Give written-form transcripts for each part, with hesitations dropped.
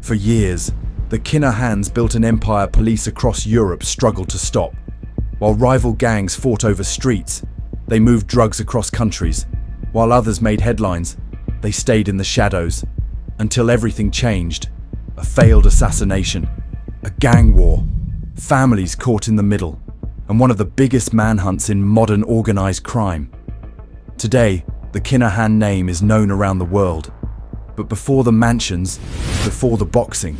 For years, the Kinahans built an empire police across Europe struggled to stop. While rival gangs fought over streets, they moved drugs across countries. While others made headlines, they stayed in the shadows. Until everything changed. A failed assassination, a gang war, families caught in the middle, and one of the biggest manhunts in modern organized crime. Today, the Kinahan name is known around the world. But before the mansions, before the boxing,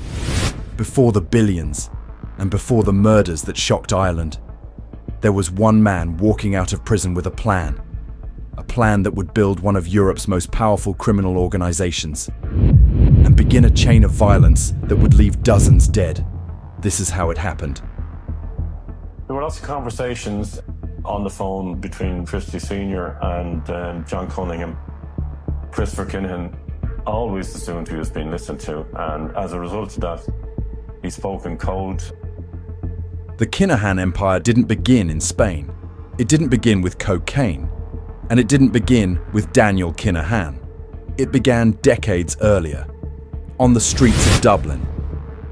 before the billions, and before the murders that shocked Ireland, there was one man walking out of prison with a plan that would build one of Europe's most powerful criminal organizations and begin a chain of violence that would leave dozens dead. This is how it happened. There were lots of conversations on the phone between Christie Sr. and John Cunningham. Christopher Kinahan always assumed he was being listened to, and as a result of that, he spoke in code. The Kinahan Empire didn't begin in Spain. It didn't begin with cocaine. And it didn't begin with Daniel Kinahan. It began decades earlier, on the streets of Dublin.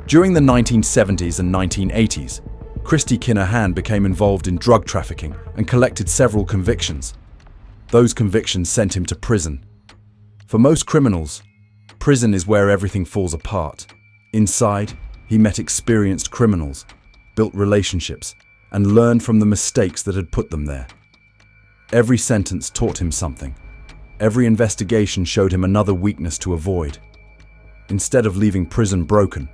During the 1970s and 1980s, Christie Kinahan became involved in drug trafficking and collected several convictions. Those convictions sent him to prison. For most criminals, prison is where everything falls apart. Inside, he met experienced criminals, built relationships, and learned from the mistakes that had put them there. Every sentence taught him something. Every investigation showed him another weakness to avoid. Instead of leaving prison broken,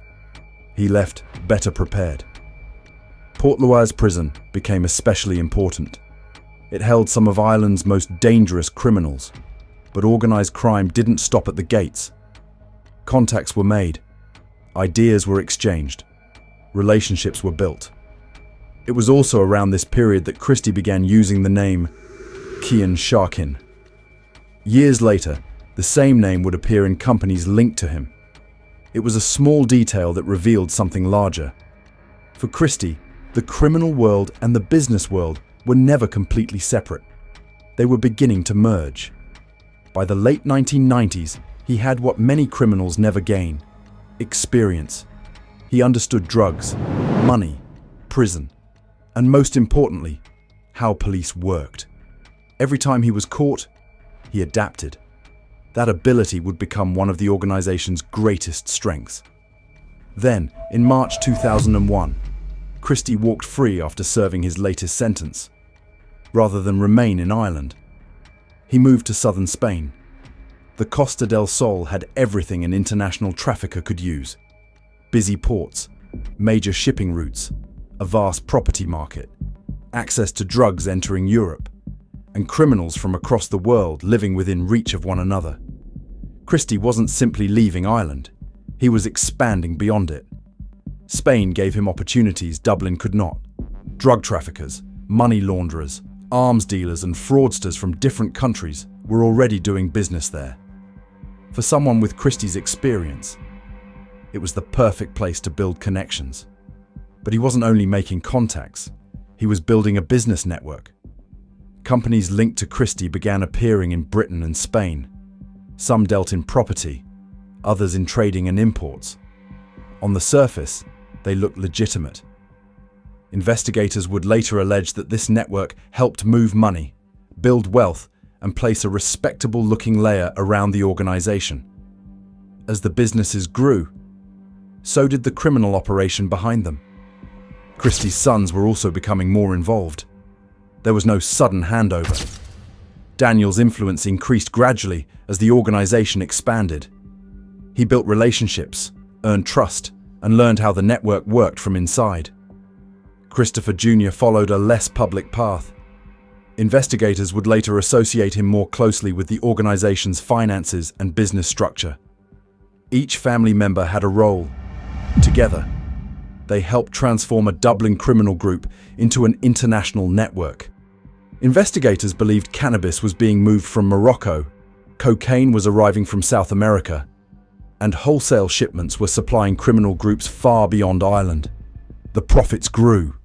he left better prepared. Port-Louise prison became especially important. It held some of Ireland's most dangerous criminals, but organized crime didn't stop at the gates. Contacts were made, ideas were exchanged, relationships were built. It was also around this period that Christie began using the name Kian Sharkin. Years later, the same name would appear in companies linked to him. It was a small detail that revealed something larger. For Christie, the criminal world and the business world were never completely separate. They were beginning to merge. By the late 1990s, he had what many criminals never gain: experience. He understood drugs, money, prison, and most importantly, how police worked. Every time he was caught, he adapted. That ability would become one of the organization's greatest strengths. Then, in March 2001, Christie walked free after serving his latest sentence. Rather than remain in Ireland, he moved to southern Spain. The Costa del Sol had everything an international trafficker could use: busy ports, major shipping routes, a vast property market, access to drugs entering Europe, and criminals from across the world living within reach of one another. Christie wasn't simply leaving Ireland, he was expanding beyond it. Spain gave him opportunities Dublin could not. Drug traffickers, money launderers, arms dealers and fraudsters from different countries were already doing business there. For someone with Christie's experience, it was the perfect place to build connections. But he wasn't only making contacts, he was building a business network. Companies linked to Christie began appearing in Britain and Spain. Some dealt in property, others in trading and imports. On the surface, they looked legitimate. Investigators would later allege that this network helped move money, build wealth, and place a respectable-looking layer around the organization. As the businesses grew, so did the criminal operation behind them. Christie's sons were also becoming more involved. There was no sudden handover. Daniel's influence increased gradually as the organization expanded. He built relationships, earned trust, and learned how the network worked from inside. Christopher Jr. followed a less public path. Investigators would later associate him more closely with the organization's finances and business structure. Each family member had a role. Together, they helped transform a Dublin criminal group into an international network. Investigators believed cannabis was being moved from Morocco, cocaine was arriving from South America, and wholesale shipments were supplying criminal groups far beyond Ireland. The profits grew.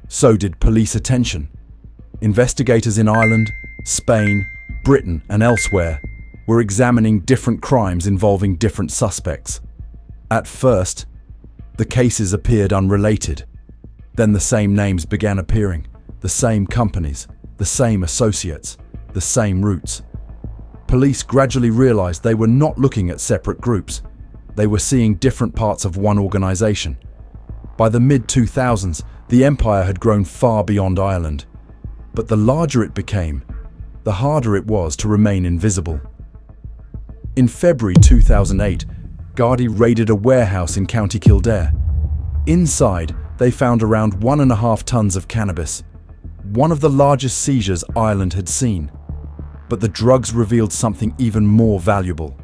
So did police attention. Investigators in Ireland, Spain, Britain, and elsewhere were examining different crimes involving different suspects. At first, the cases appeared unrelated. Then the same names began appearing, the same companies, the same associates, the same routes. Police gradually realized they were not looking at separate groups. They were seeing different parts of one organization. By the mid-2000s, the empire had grown far beyond Ireland. But the larger it became, the harder it was to remain invisible. In February 2008, Gardaí raided a warehouse in County Kildare. Inside, they found around 1.5 tons of cannabis, one of the largest seizures Ireland had seen. But the drugs revealed something even more valuable: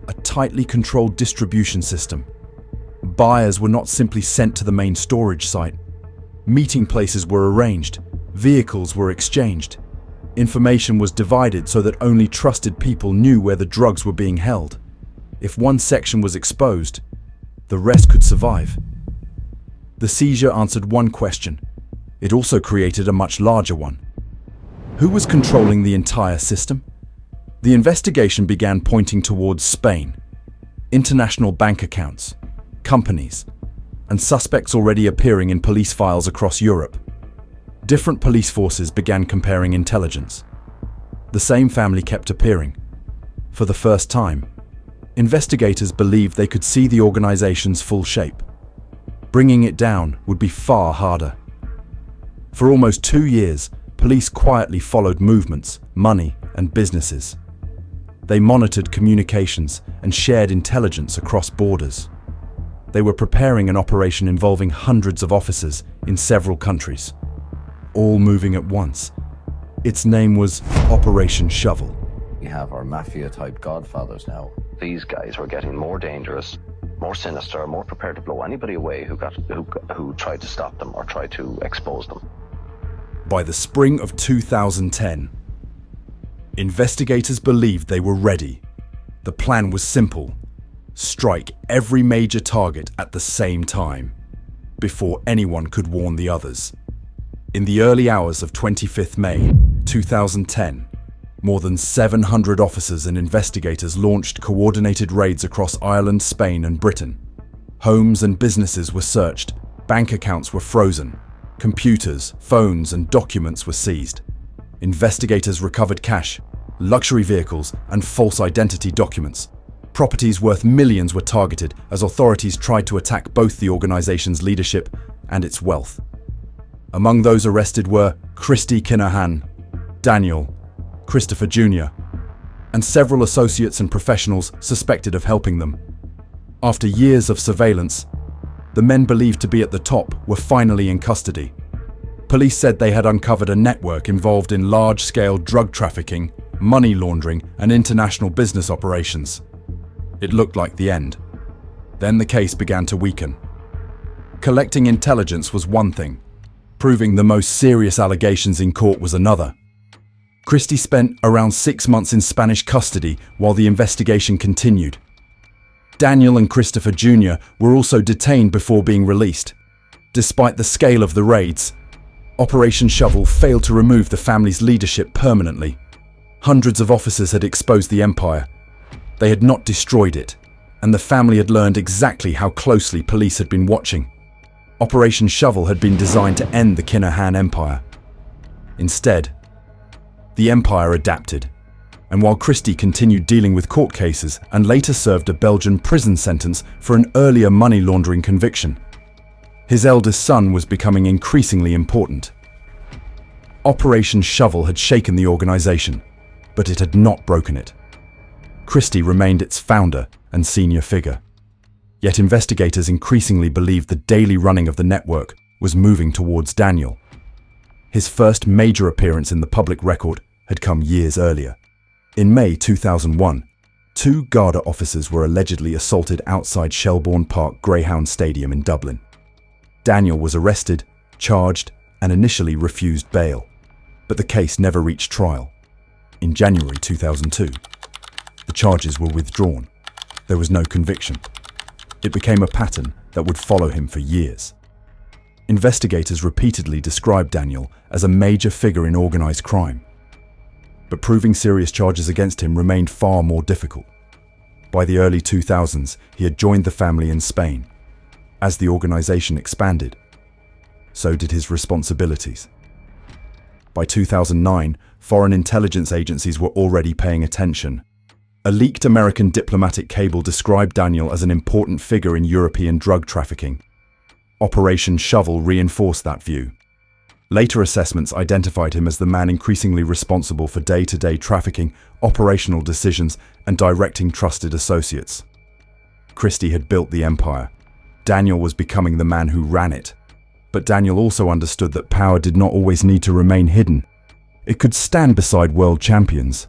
a tightly controlled distribution system. Buyers were not simply sent to the main storage site. Meeting places were arranged, vehicles were exchanged. Information was divided so that only trusted people knew where the drugs were being held. If one section was exposed, the rest could survive. The seizure answered one question. It also created a much larger one. Who was controlling the entire system? The investigation began pointing towards Spain. International bank accounts, companies, and suspects already appearing in police files across Europe. Different police forces began comparing intelligence. The same family kept appearing. For the first time, investigators believed they could see the organization's full shape. Bringing it down would be far harder. For almost 2 years, police quietly followed movements, money, and businesses. They monitored communications and shared intelligence across borders. They were preparing an operation involving hundreds of officers in several countries, all moving at once. Its name was Operation Shovel. We have our mafia-type godfathers now. These guys were getting more dangerous, more sinister, more prepared to blow anybody away who tried to stop them or tried to expose them. By the spring of 2010, investigators believed they were ready. The plan was simple: strike every major target at the same time, before anyone could warn the others. In the early hours of 25th May 2010, more than 700 officers and investigators launched coordinated raids across Ireland, Spain, and Britain. Homes and businesses were searched, bank accounts were frozen, computers, phones, and documents were seized. Investigators recovered cash, luxury vehicles, and false identity documents. Properties worth millions were targeted as authorities tried to attack both the organization's leadership and its wealth. Among those arrested were Christy Kinahan, Daniel, Christopher Jr., and several associates and professionals suspected of helping them. After years of surveillance, the men believed to be at the top were finally in custody. Police said they had uncovered a network involved in large-scale drug trafficking, money laundering, and international business operations. It looked like the end. Then the case began to weaken. Collecting intelligence was one thing. Proving the most serious allegations in court was another. Christie spent around 6 months in Spanish custody while the investigation continued. Daniel and Christopher Jr. were also detained before being released. Despite the scale of the raids, Operation Shovel failed to remove the family's leadership permanently. Hundreds of officers had exposed the empire. They had not destroyed it, and the family had learned exactly how closely police had been watching. Operation Shovel had been designed to end the Kinahan Empire. Instead, the empire adapted, and while Christie continued dealing with court cases and later served a Belgian prison sentence for an earlier money laundering conviction, his eldest son was becoming increasingly important. Operation Shovel had shaken the organization, but it had not broken it. Christie remained its founder and senior figure. Yet investigators increasingly believed the daily running of the network was moving towards Daniel. His first major appearance in the public record had come years earlier. In May 2001, 2 Garda officers were allegedly assaulted outside Shelbourne Park Greyhound Stadium in Dublin. Daniel was arrested, charged, and initially refused bail, but the case never reached trial. In January 2002, the charges were withdrawn. There was no conviction. It became a pattern that would follow him for years. Investigators repeatedly described Daniel as a major figure in organized crime, but proving serious charges against him remained far more difficult. By the early 2000s, he had joined the family in Spain. As the organization expanded, so did his responsibilities. By 2009, foreign intelligence agencies were already paying attention. A leaked American diplomatic cable described Daniel as an important figure in European drug trafficking. Operation Shovel reinforced that view. Later assessments identified him as the man increasingly responsible for day-to-day trafficking, operational decisions, and directing trusted associates. Christie had built the empire. Daniel was becoming the man who ran it. But Daniel also understood that power did not always need to remain hidden. It could stand beside world champions.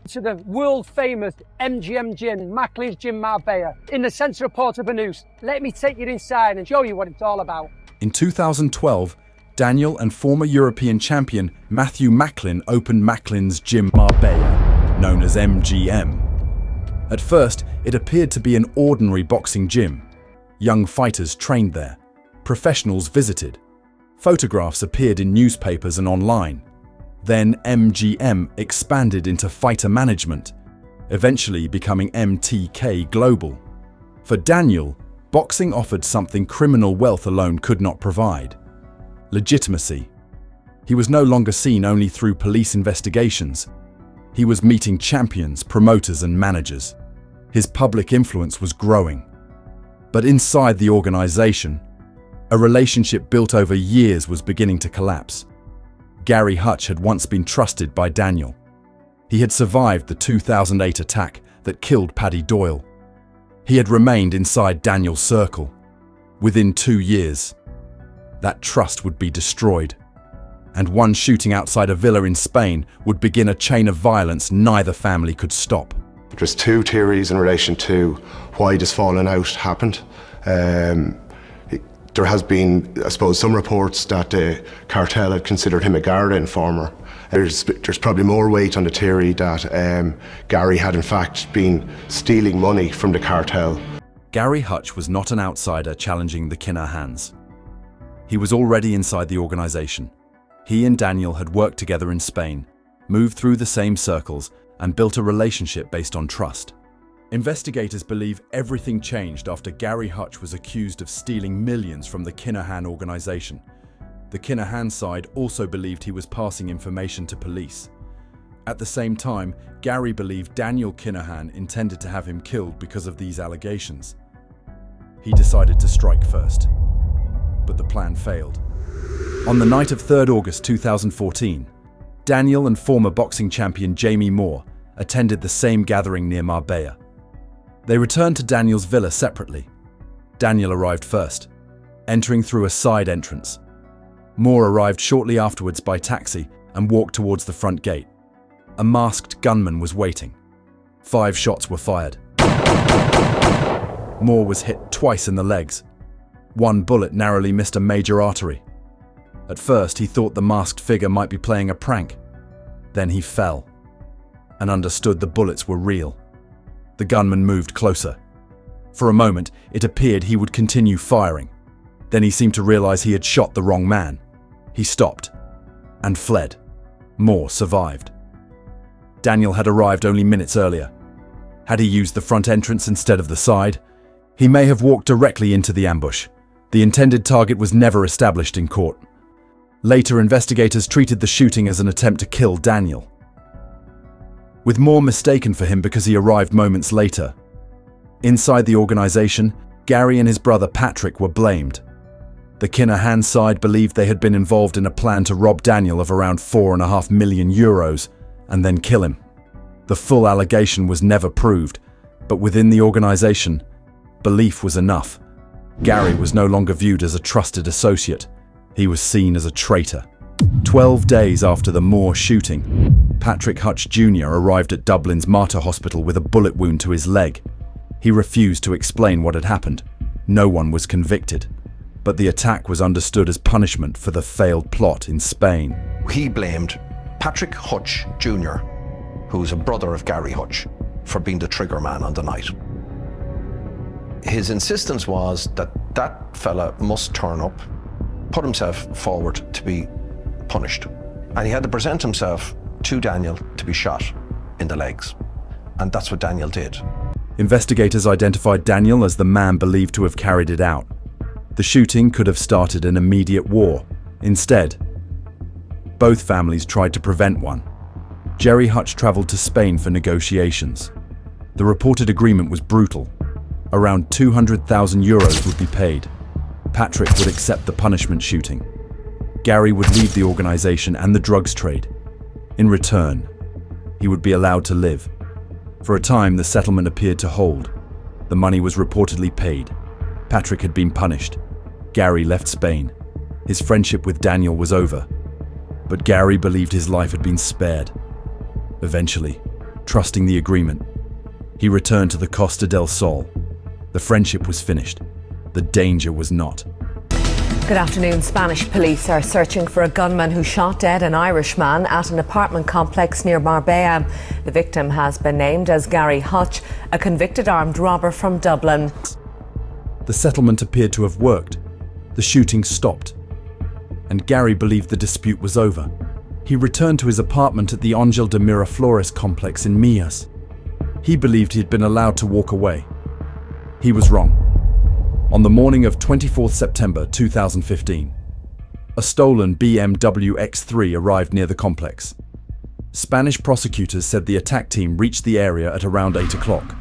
To the world-famous MGM Gin, Macklin's Gin Marbella, in the centre of Port-au-Banús. Let me take you inside and show you what it's all about. In 2012, Daniel and former European champion Matthew Macklin opened Macklin's Gin Marbella, known as MGM. At first, it appeared to be an ordinary boxing gym. Young fighters trained there. Professionals visited. Photographs appeared in newspapers and online. Then MGM expanded into fighter management, eventually becoming MTK Global. For Daniel, boxing offered something criminal wealth alone could not provide: legitimacy. He was no longer seen only through police investigations. He was meeting champions, promoters, and managers. His public influence was growing. But inside the organization, a relationship built over years was beginning to collapse. Gary Hutch had once been trusted by Daniel. He had survived the 2008 attack that killed Paddy Doyle. He had remained inside Daniel's circle. Within 2 years, that trust would be destroyed. And one shooting outside a villa in Spain would begin a chain of violence neither family could stop. There's two theories in relation to why this falling out happened. There has been, I suppose, some reports that the cartel had considered him a Garda informer. There's probably more weight on the theory that Gary had in fact been stealing money from the cartel. Gary Hutch was not an outsider challenging the Kinahans. He was already inside the organization. He and Daniel had worked together in Spain, moved through the same circles, and built a relationship based on trust. Investigators believe everything changed after Gary Hutch was accused of stealing millions from the Kinahan organization. The Kinahan side also believed he was passing information to police. At the same time, Gary believed Daniel Kinahan intended to have him killed because of these allegations. He decided to strike first, but the plan failed. On the night of 3rd August 2014, Daniel and former boxing champion Jamie Moore attended the same gathering near Marbella. They returned to Daniel's villa separately. Daniel arrived first, entering through a side entrance. Moore arrived shortly afterwards by taxi and walked towards the front gate. A masked gunman was waiting. 5 shots were fired. Moore was hit twice in the legs. 1 bullet narrowly missed a major artery. At first, he thought the masked figure might be playing a prank. Then he fell and understood the bullets were real. The gunman moved closer. For a moment, it appeared he would continue firing. Then he seemed to realize he had shot the wrong man. He stopped and fled. Moore survived. Daniel had arrived only minutes earlier. Had he used the front entrance instead of the side? He may have walked directly into the ambush. The intended target was never established in court. Later, investigators treated the shooting as an attempt to kill Daniel, with Moore mistaken for him because he arrived moments later. Inside the organization, Gary and his brother Patrick were blamed. The Kinahan side believed they had been involved in a plan to rob Daniel of around €4.5 million and then kill him. The full allegation was never proved, but within the organization, belief was enough. Gary was no longer viewed as a trusted associate. He was seen as a traitor. 12 days after the Moore shooting, Patrick Hutch Jr. arrived at Dublin's Mater Hospital with a bullet wound to his leg. He refused to explain what had happened. No one was convicted. But the attack was understood as punishment for the failed plot in Spain. He blamed Patrick Hutch Jr., who's a brother of Gary Hutch, for being the trigger man on the night. His insistence was that that fella must turn up, put himself forward to be punished. And he had to present himself to Daniel to be shot in the legs. And that's what Daniel did. Investigators identified Daniel as the man believed to have carried it out. The shooting could have started an immediate war. Instead, both families tried to prevent one. Jerry Hutch traveled to Spain for negotiations. The reported agreement was brutal. Around €200,000 would be paid. Patrick would accept the punishment shooting. Gary would leave the organization and the drugs trade. In return, he would be allowed to live. For a time, the settlement appeared to hold. The money was reportedly paid. Patrick had been punished. Gary left Spain. His friendship with Daniel was over. But Gary believed his life had been spared. Eventually, trusting the agreement, he returned to the Costa del Sol. The friendship was finished. The danger was not. Good afternoon. Spanish police are searching for a gunman who shot dead an Irishman at an apartment complex near Marbella. The victim has been named as Gary Hutch, a convicted armed robber from Dublin. The settlement appeared to have worked. The shooting stopped, and Gary believed the dispute was over. He returned to his apartment at the Ángel de Miraflores complex in Millas. He believed he had been allowed to walk away. He was wrong. On the morning of 24th September 2015, a stolen BMW X3 arrived near the complex. Spanish prosecutors said the attack team reached the area at around 8 o'clock.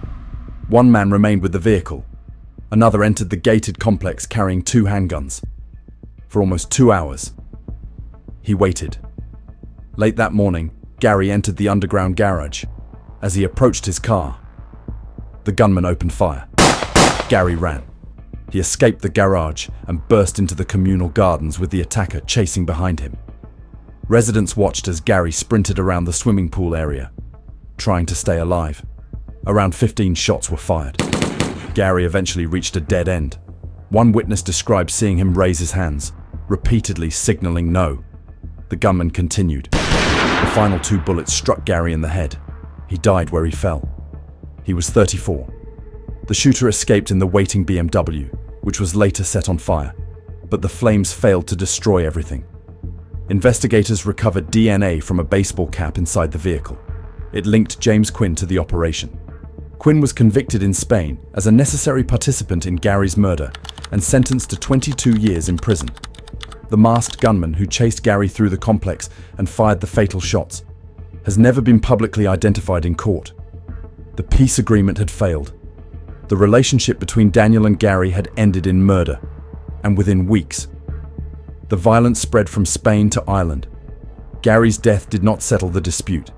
One man remained with the vehicle. Another entered the gated complex carrying 2 handguns. For almost 2 hours, he waited. Late that morning, Gary entered the underground garage. As he approached his car, the gunman opened fire. Gary ran. He escaped the garage and burst into the communal gardens with the attacker chasing behind him. Residents watched as Gary sprinted around the swimming pool area, trying to stay alive. Around 15 shots were fired. Gary eventually reached a dead end. One witness described seeing him raise his hands, repeatedly signaling no. The gunman continued. The final 2 bullets struck Gary in the head. He died where he fell. He was 34. The shooter escaped in the waiting BMW, which was later set on fire, but the flames failed to destroy everything. Investigators recovered DNA from a baseball cap inside the vehicle. It linked James Quinn to the operation. Quinn was convicted in Spain as a necessary participant in Gary's murder and sentenced to 22 years in prison. The masked gunman who chased Gary through the complex and fired the fatal shots has never been publicly identified in court. The peace agreement had failed. The relationship between Daniel and Gary had ended in murder, and within weeks, the violence spread from Spain to Ireland. Gary's death did not settle the dispute.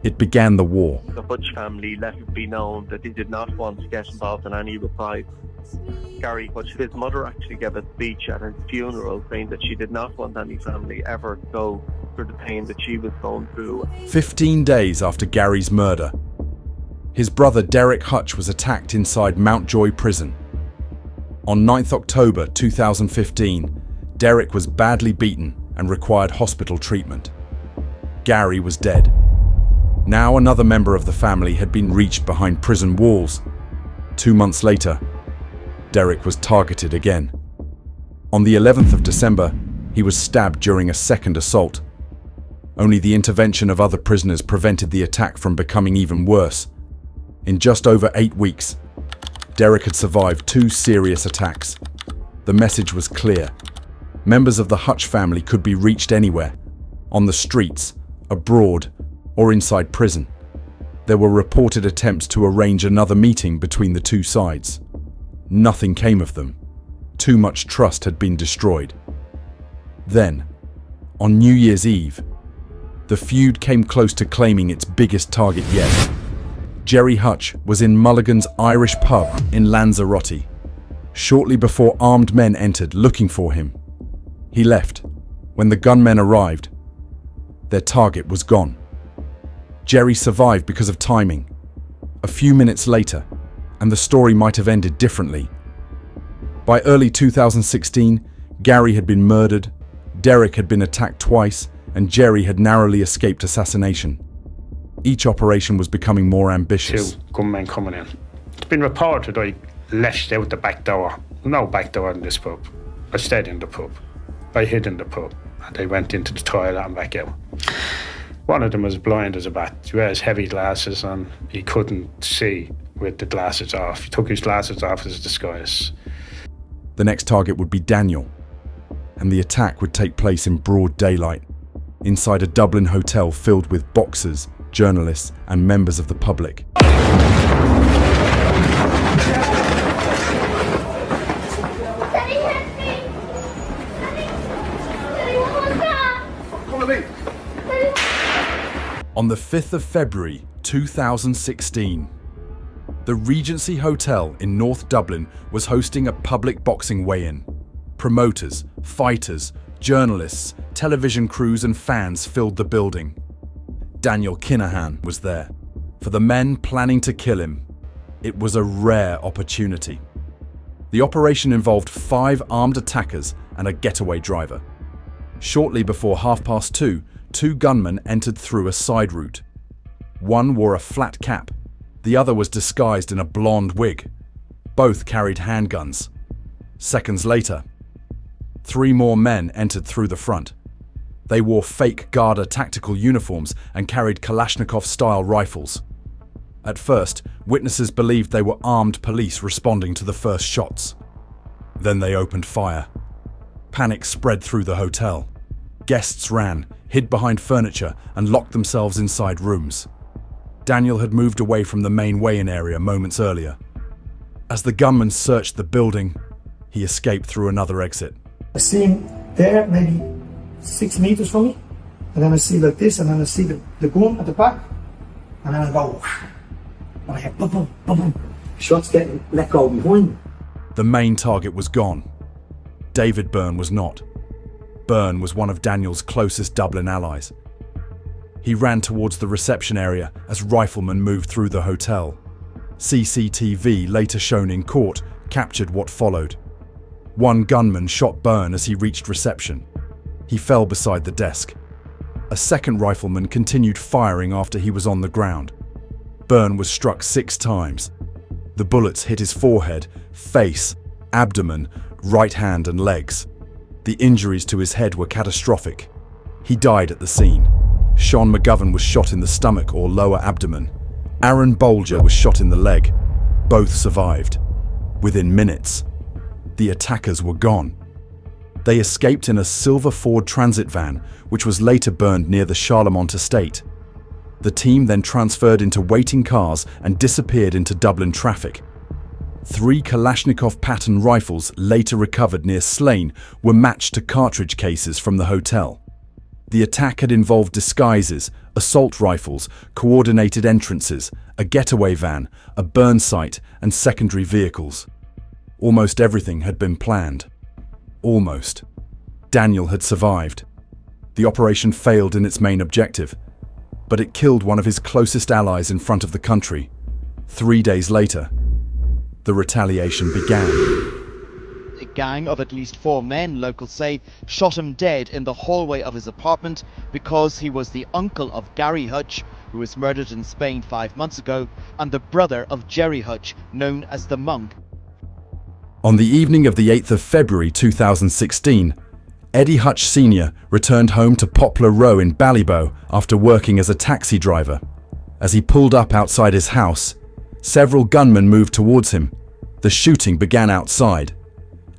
It began the war. The Hutch family let it be known that they did not want to get involved in any reprisals. Gary Hutch, his mother, actually gave a speech at his funeral saying that she did not want any family ever to go through the pain that she was going through. 15 days after Gary's murder, his brother Derek Hutch was attacked inside Mountjoy prison. On 9th October 2015, Derek was badly beaten and required hospital treatment. Gary was dead. Now another member of the family had been reached behind prison walls. 2 months later, Derek was targeted again. On the 11th of December, he was stabbed during a second assault. Only the intervention of other prisoners prevented the attack from becoming even worse. In just over 8 weeks, Derek had survived 2 serious attacks. The message was clear. Members of the Hutch family could be reached anywhere, on the streets, abroad, or inside prison. There were reported attempts to arrange another meeting between the 2 sides. Nothing came of them. Too much trust had been destroyed. Then, on New Year's Eve, the feud came close to claiming its biggest target yet. Jerry Hutch was in Mulligan's Irish pub in Lanzarote, shortly before armed men entered looking for him. He left. When the gunmen arrived, their target was gone. Jerry survived because of timing. A few minutes later, and the story might have ended differently. By early 2016, Gary had been murdered, Derek had been attacked twice, and Jerry had narrowly escaped assassination. Each operation was becoming more ambitious. 2 gunmen coming in. It's been reported I left out the back door. No back door in this pub. I stayed in the pub. I hid in the pub and I went into the toilet and back out. One of them was blind as a bat. He wears heavy glasses and he couldn't see with the glasses off. He took his glasses off as a disguise. The next target would be Daniel, and the attack would take place in broad daylight, inside a Dublin hotel filled with boxers, journalists, and members of the public. On the 5th of February 2016, the Regency Hotel in North Dublin was hosting a public boxing weigh-in. Promoters, fighters, journalists, television crews and fans filled the building. Daniel Kinahan was there. For the men planning to kill him, it was a rare opportunity. The operation involved 5 armed attackers and a getaway driver. Shortly before 2:30, 2 gunmen entered through a side route. One wore a flat cap, the other was disguised in a blonde wig. Both carried handguns. Seconds later, 3 more men entered through the front. They wore fake Garda tactical uniforms and carried Kalashnikov-style rifles. At first, witnesses believed they were armed police responding to the first shots. Then they opened fire. Panic spread through the hotel. Guests ran, hid behind furniture, and locked themselves inside rooms. Daniel had moved away from the main weigh-in area moments earlier. As the gunmen searched the building, he escaped through another exit. I see him there, maybe 6 meters from me, and then I see like this, and then I see the gun at the back, and then I go, and I hear boom, boom, boom, boom. Shots getting let go behind me. The main target was gone. David Byrne was not. Byrne was one of Daniel's closest Dublin allies. He ran towards the reception area as riflemen moved through the hotel. CCTV, later shown in court, captured what followed. One gunman shot Byrne as he reached reception. He fell beside the desk. A second rifleman continued firing after he was on the ground. Byrne was struck 6 times. The bullets hit his forehead, face, abdomen, right hand and legs. The injuries to his head were catastrophic. He died at the scene. Sean McGovern was shot in the stomach or lower abdomen. Aaron Bolger was shot in the leg. Both survived. Within minutes, the attackers were gone. They escaped in a silver Ford Transit van, which was later burned near the Charlemont estate. The team then transferred into waiting cars and disappeared into Dublin traffic. 3 Kalashnikov pattern rifles later recovered near Slane were matched to cartridge cases from the hotel. The attack had involved disguises, assault rifles, coordinated entrances, a getaway van, a burn site, and secondary vehicles. Almost everything had been planned. Almost. Daniel had survived. The operation failed in its main objective, but it killed one of his closest allies in front of the country. 3 days later, the retaliation began. A gang of at least 4 men, locals say, shot him dead in the hallway of his apartment because he was the uncle of Gary Hutch, who was murdered in Spain 5 months ago, and the brother of Jerry Hutch, known as the Monk. On the evening of the 8th of February 2016, Eddie Hutch Sr. returned home to Poplar Row in Ballybough after working as a taxi driver. As he pulled up outside his house, several gunmen moved towards him. The shooting began outside.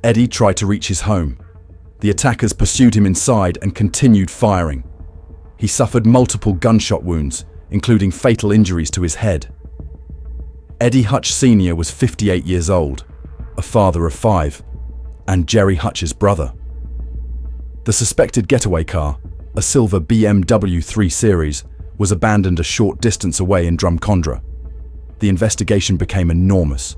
Eddie tried to reach his home. The attackers pursued him inside and continued firing. He suffered multiple gunshot wounds, including fatal injuries to his head. Eddie Hutch Sr. was 58 years old, a father of 5, and Jerry Hutch's brother. The suspected getaway car, a silver BMW 3 Series, was abandoned a short distance away in Drumcondra. The investigation became enormous.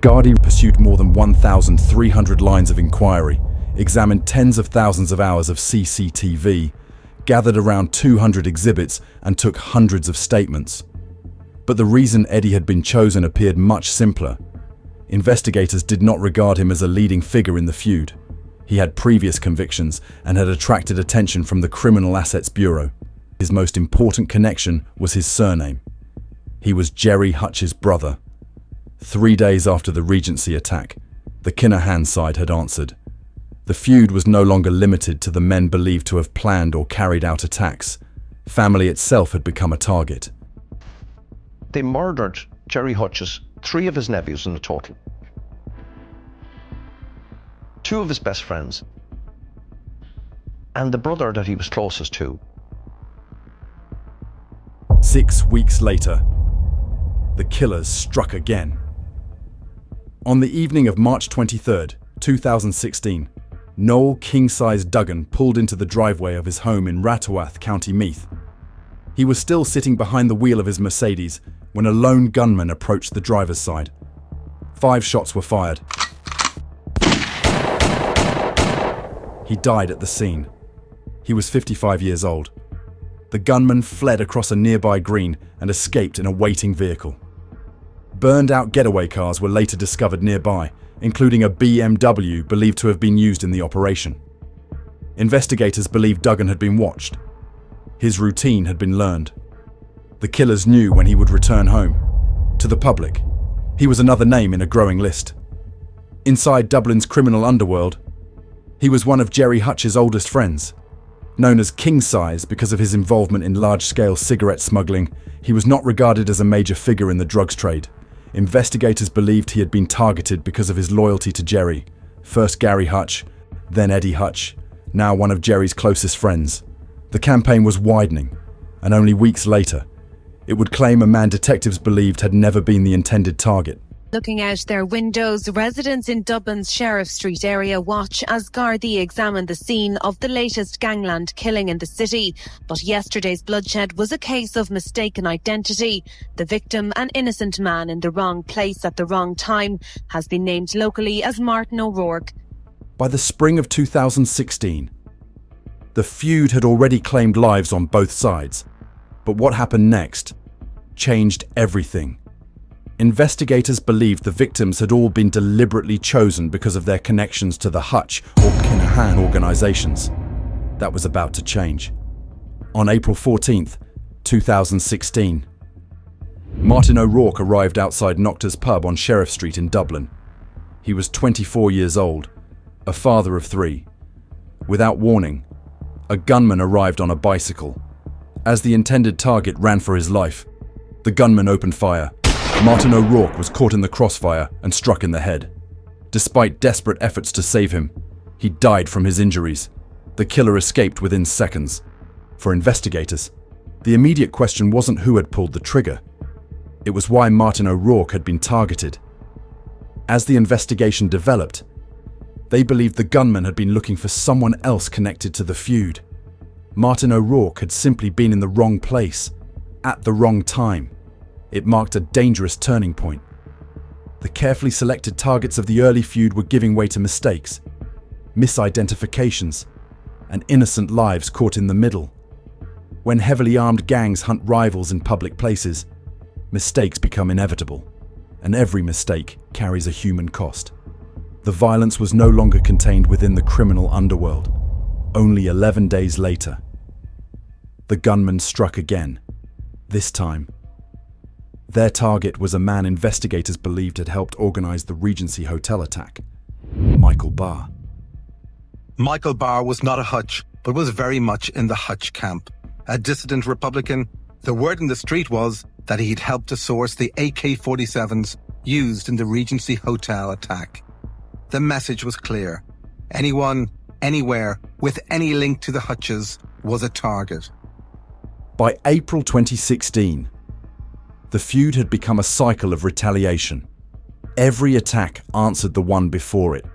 Gardaí pursued more than 1,300 lines of inquiry, examined tens of thousands of hours of CCTV, gathered around 200 exhibits, and took hundreds of statements. But the reason Eddie had been chosen appeared much simpler. Investigators did not regard him as a leading figure in the feud. He had previous convictions and had attracted attention from the Criminal Assets Bureau. His most important connection was his surname. He was Jerry Hutch's brother. 3 days after the Regency attack, the Kinahan side had answered. The feud was no longer limited to the men believed to have planned or carried out attacks. Family itself had become a target. They murdered Gerry Hutch's 3 of his nephews in the total. 2 of his best friends, and the brother that he was closest to. 6 weeks later, the killers struck again. On the evening of March 23rd, 2016, Noel King-Size Duggan pulled into the driveway of his home in Ratawath, County Meath. He was still sitting behind the wheel of his Mercedes when a lone gunman approached the driver's side. 5 shots were fired. He died at the scene. He was 55 years old. The gunman fled across a nearby green and escaped in a waiting vehicle. Burned-out getaway cars were later discovered nearby, including a BMW believed to have been used in the operation. Investigators believed Duggan had been watched. His routine had been learned. The killers knew when he would return home. To the public, he was another name in a growing list. Inside Dublin's criminal underworld, he was one of Gerry Hutch's oldest friends. Known as King-Size because of his involvement in large-scale cigarette smuggling, he was not regarded as a major figure in the drugs trade. Investigators believed he had been targeted because of his loyalty to Gerry. First Gary Hutch, then Eddie Hutch, now one of Gerry's closest friends. The campaign was widening, and only weeks later, it would claim a man detectives believed had never been the intended target. Looking out their windows, residents in Dublin's Sheriff Street area watch as Gardaí examine the scene of the latest gangland killing in the city. But yesterday's bloodshed was a case of mistaken identity. The victim, an innocent man in the wrong place at the wrong time, has been named locally as Martin O'Rourke. By the spring of 2016, the feud had already claimed lives on both sides. But what happened next changed everything. Investigators believed the victims had all been deliberately chosen because of their connections to the Hutch or Kinahan organizations. That was about to change. On April 14th, 2016, Martin O'Rourke arrived outside Nocta's pub on Sheriff Street in Dublin. He was 24 years old, a father of 3. Without warning, a gunman arrived on a bicycle. As the intended target ran for his life, the gunman opened fire. Martin O'Rourke was caught in the crossfire and struck in the head. Despite desperate efforts to save him, he died from his injuries. The killer escaped within seconds. For investigators, the immediate question wasn't who had pulled the trigger. It was why Martin O'Rourke had been targeted. As the investigation developed, they believed the gunman had been looking for someone else connected to the feud. Martin O'Rourke had simply been in the wrong place, at the wrong time. It marked a dangerous turning point. The carefully selected targets of the early feud were giving way to mistakes, misidentifications, and innocent lives caught in the middle. When heavily armed gangs hunt rivals in public places, mistakes become inevitable, and every mistake carries a human cost. The violence was no longer contained within the criminal underworld. Only 11 days later, the gunman struck again. This time, their target was a man investigators believed had helped organize the Regency Hotel attack, Michael Barr. Michael Barr was not a Hutch, but was very much in the Hutch camp. A dissident Republican, the word in the street was that he'd helped to source the AK-47s used in the Regency Hotel attack. The message was clear. Anyone, anywhere, with any link to the Hutches was a target. By April 2016, the feud had become a cycle of retaliation. Every attack answered the one before it.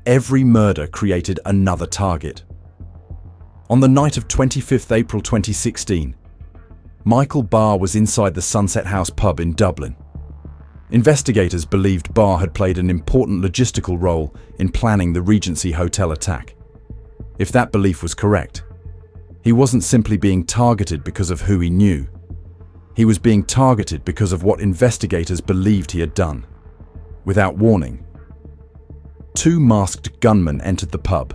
Every murder created another target. On the night of 25th April 2016, Michael Barr was inside the Sunset House pub in Dublin. Investigators believed Barr had played an important logistical role in planning the Regency Hotel attack. If that belief was correct, he wasn't simply being targeted because of who he knew. He was being targeted because of what investigators believed he had done. Without warning, 2 masked gunmen entered the pub.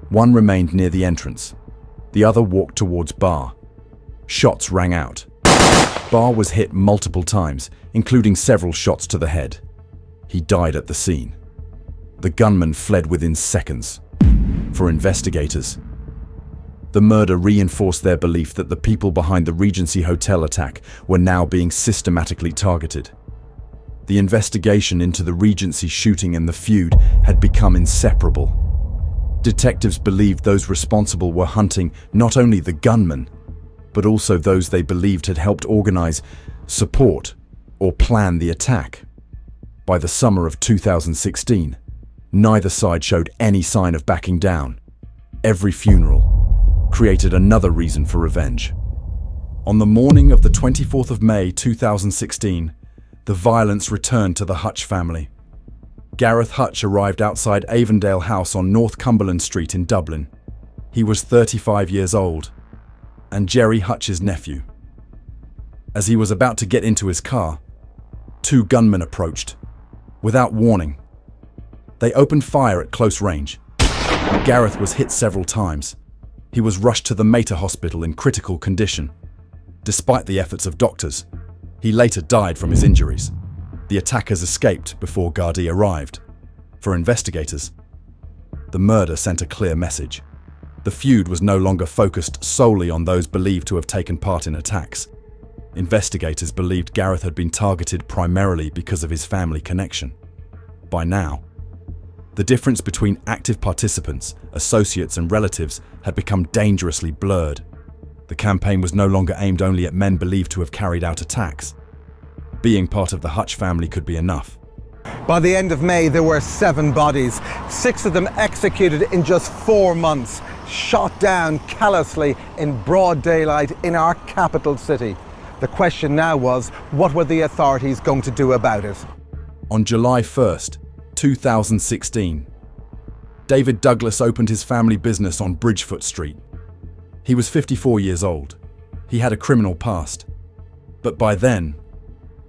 One remained near the entrance. The other walked towards Barr. Shots rang out. Barr was hit multiple times, including several shots to the head. He died at the scene. The gunman fled within seconds. For investigators, The murder reinforced their belief that the people behind the Regency Hotel attack were now being systematically targeted. The investigation into the Regency shooting and the feud had become inseparable. Detectives believed those responsible were hunting not only the gunman, but also those they believed had helped organize, support, or plan the attack. By the summer of 2016, neither side showed any sign of backing down. Every funeral created another reason for revenge. On the morning of the 24th of May 2016, the violence returned to the Hutch family. Gareth Hutch arrived outside Avondale House on North Cumberland Street in Dublin. He was 35 years old, and Jerry Hutch's nephew. As he was about to get into his car, two gunmen approached. Without warning, they opened fire at close range. Gareth was hit several times. He was rushed to the Mater Hospital in critical condition. Despite the efforts of doctors, he later died from his injuries. The attackers escaped before Gardaí arrived. For investigators, the murder sent a clear message. The feud was no longer focused solely on those believed to have taken part in attacks. Investigators believed Gareth had been targeted primarily because of his family connection. By now, the difference between active participants, associates, and relatives had become dangerously blurred. The campaign was no longer aimed only at men believed to have carried out attacks. Being part of the Hutch family could be enough. By the end of May, there were 7 bodies, 6 of them executed in just 4 months, shot down callously in broad daylight in our capital city. The question now was, what were the authorities going to do about it? On July 1st, 2016, David Douglas opened his family business on Bridgefoot Street. He was 54 years old. He had a criminal past. But by then,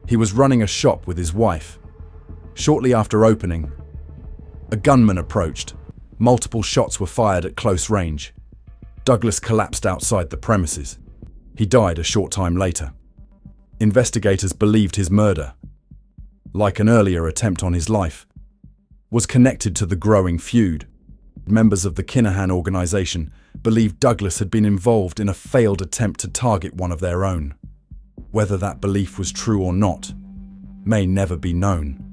he was running a shop with his wife. Shortly after opening, a gunman approached. Multiple shots were fired at close range. Douglas collapsed outside the premises. He died a short time later. Investigators believed his murder, like an earlier attempt on his life, was connected to the growing feud. Members of the Kinahan organization believed Douglas had been involved in a failed attempt to target one of their own. Whether that belief was true or not may never be known,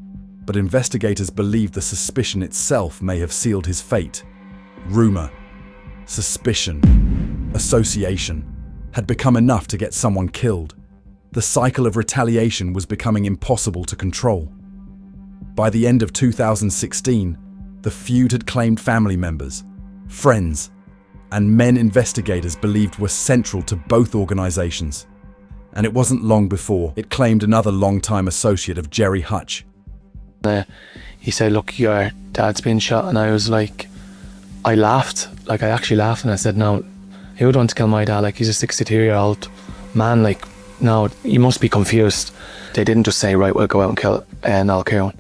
but investigators believe the suspicion itself may have sealed his fate. Rumor, suspicion, association had become enough to get someone killed. The cycle of retaliation was becoming impossible to control. By the end of 2016, the feud had claimed family members, friends, and men investigators believed were central to both organizations. And it wasn't long before it claimed another long-time associate of Jerry Hutch. He said, "Look, your dad's been shot," and I was like, I laughed, I actually laughed, and I said, "No, who would want to kill my dad? He's a 62-year-old man, no, you must be confused." They didn't just say, "Right, we'll go out and kill Niall Kieran."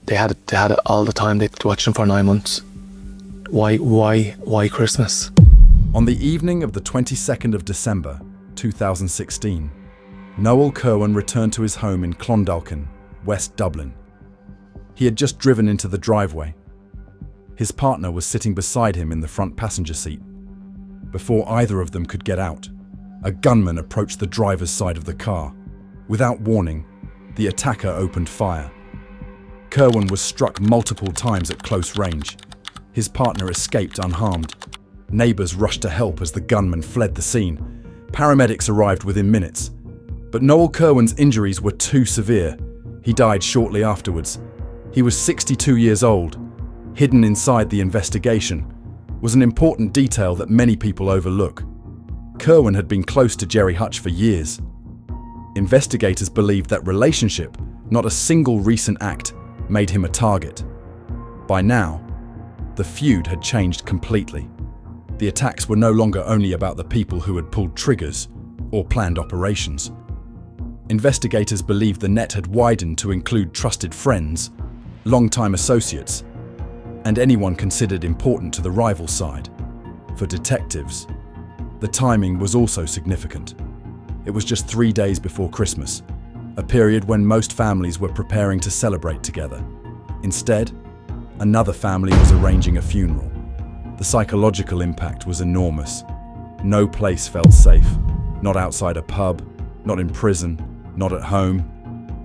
They had it all the time. They'd watched him for 9 months. Why Christmas? On the evening of the 22nd of December, 2016, Noel Kerwin returned to his home in Clondalkin, West Dublin. He had just driven into the driveway. His partner was sitting beside him in the front passenger seat. Before either of them could get out, a gunman approached the driver's side of the car. Without warning, the attacker opened fire. Kerwin was struck multiple times at close range. His partner escaped unharmed. Neighbors rushed to help as the gunman fled the scene. Paramedics arrived within minutes. But Noel Kerwin's injuries were too severe. He died shortly afterwards. He was 62 years old. Hidden inside the investigation was an important detail that many people overlook. Kerwin had been close to Jerry Hutch for years. Investigators believed that relationship, not a single recent act, made him a target. By now, the feud had changed completely. The attacks were no longer only about the people who had pulled triggers or planned operations. Investigators believed the net had widened to include trusted friends, long-time associates, and anyone considered important to the rival side. For detectives, the timing was also significant. It was just 3 days before Christmas, a period when most families were preparing to celebrate together. Instead, another family was arranging a funeral. The psychological impact was enormous. No place felt safe. Not outside a pub, not in prison, not at home,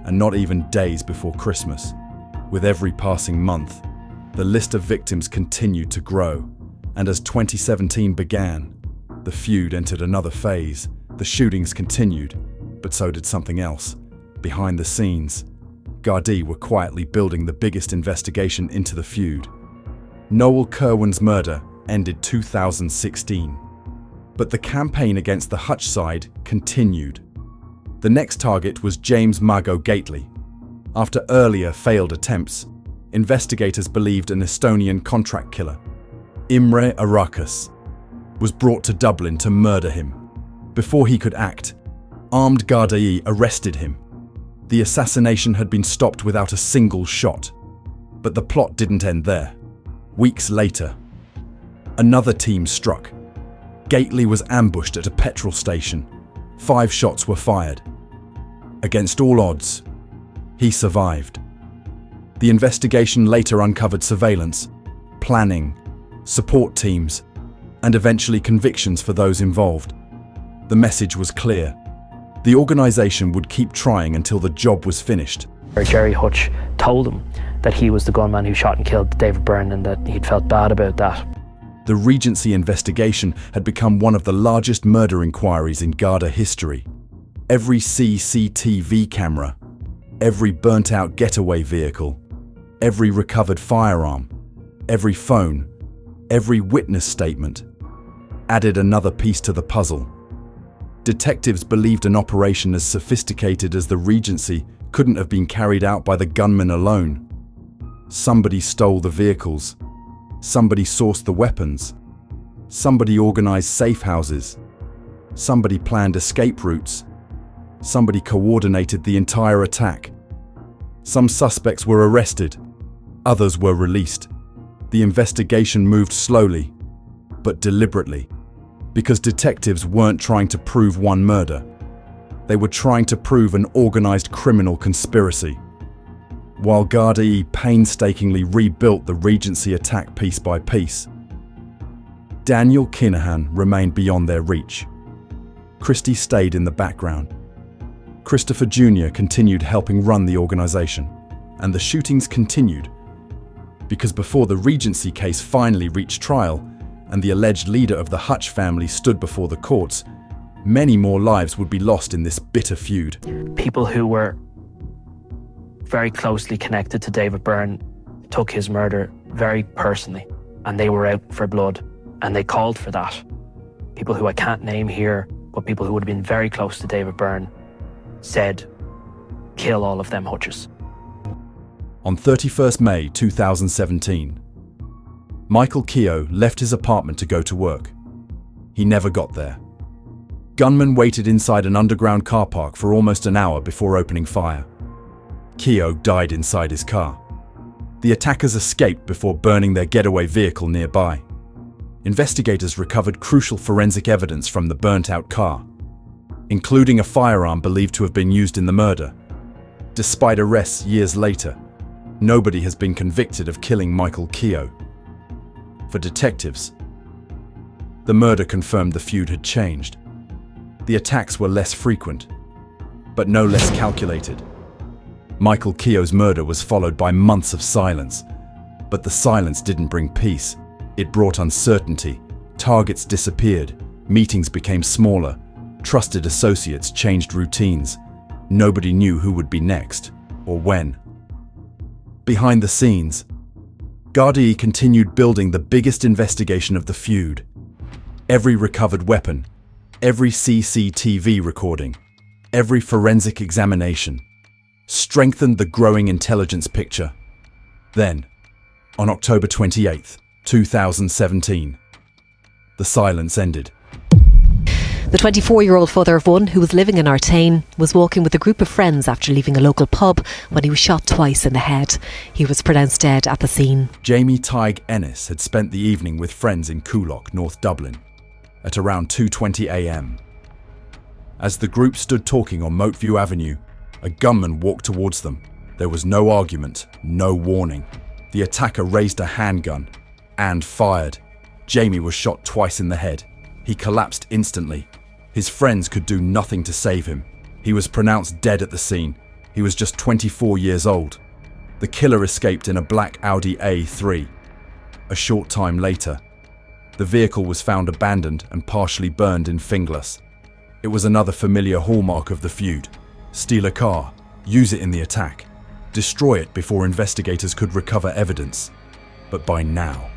and not even days before Christmas. With every passing month, the list of victims continued to grow, and as 2017 began, the feud entered another phase. The shootings continued, but so did something else. Behind the scenes, Gardaí were quietly building the biggest investigation into the feud. Noel Kerwan's murder ended 2016, but the campaign against the Hutch side continued. The next target was James Mago Gately. After earlier failed attempts, investigators believed an Estonian contract killer, Imre Arakas, was brought to Dublin to murder him. Before he could act, armed Gardaí arrested him. The assassination had been stopped without a single shot, but the plot didn't end there. Weeks later, another team struck. Gately was ambushed at a petrol station. 5 shots were fired. Against all odds, he survived. The investigation later uncovered surveillance, planning, support teams, and eventually convictions for those involved. The message was clear. The organisation would keep trying until the job was finished. Jerry Hutch told him that he was the gunman who shot and killed David Byrne and that he'd felt bad about that. The Regency investigation had become one of the largest murder inquiries in Garda history. Every CCTV camera, every burnt-out getaway vehicle, every recovered firearm, every phone, every witness statement added another piece to the puzzle. Detectives believed an operation as sophisticated as the Regency couldn't have been carried out by the gunman alone. Somebody stole the vehicles. Somebody sourced the weapons. Somebody organised safe houses. Somebody planned escape routes. Somebody coordinated the entire attack. Some suspects were arrested. Others were released. The investigation moved slowly, but deliberately, because detectives weren't trying to prove one murder. They were trying to prove an organised criminal conspiracy. While Gardaí painstakingly rebuilt the Regency attack piece by piece, Daniel Kinahan remained beyond their reach. Christie stayed in the background. Christopher Jr. continued helping run the organisation, and the shootings continued. Because before the Regency case finally reached trial, and the alleged leader of the Hutch family stood before the courts, many more lives would be lost in this bitter feud. People who were very closely connected to David Byrne took his murder very personally, and they were out for blood, and they called for that. People who I can't name here, but people who would have been very close to David Byrne said, kill all of them Hutches. On 31st May 2017, Michael Keogh left his apartment to go to work. He never got there. Gunmen waited inside an underground car park for almost an hour before opening fire. Keogh died inside his car. The attackers escaped before burning their getaway vehicle nearby. Investigators recovered crucial forensic evidence from the burnt-out car, including a firearm believed to have been used in the murder. Despite arrests years later, nobody has been convicted of killing Michael Keogh. For detectives, the murder confirmed the feud had changed. The attacks were less frequent, but no less calculated. Michael Keogh's murder was followed by months of silence, but the silence didn't bring peace. It brought uncertainty. Targets disappeared, meetings became smaller, trusted associates changed routines. Nobody knew who would be next, or when. Behind the scenes, Gardaí continued building the biggest investigation of the feud. Every recovered weapon, every CCTV recording, every forensic examination strengthened the growing intelligence picture. Then, on October 28, 2017, the silence ended. The 24-year-old father of one, who was living in Artane, was walking with a group of friends after leaving a local pub when he was shot twice in the head. He was pronounced dead at the scene. Jamie Tig Ennis had spent the evening with friends in Coolock, North Dublin, at around 2:20 a.m. As the group stood talking on Moatview Avenue, a gunman walked towards them. There was no argument, no warning. The attacker raised a handgun and fired. Jamie was shot twice in the head. He collapsed instantly. His friends could do nothing to save him. He was pronounced dead at the scene. He was just 24 years old. The killer escaped in a black Audi A3. A short time later, the vehicle was found abandoned and partially burned in Finglas. It was another familiar hallmark of the feud. Steal a car, use it in the attack, destroy it before investigators could recover evidence. But by now,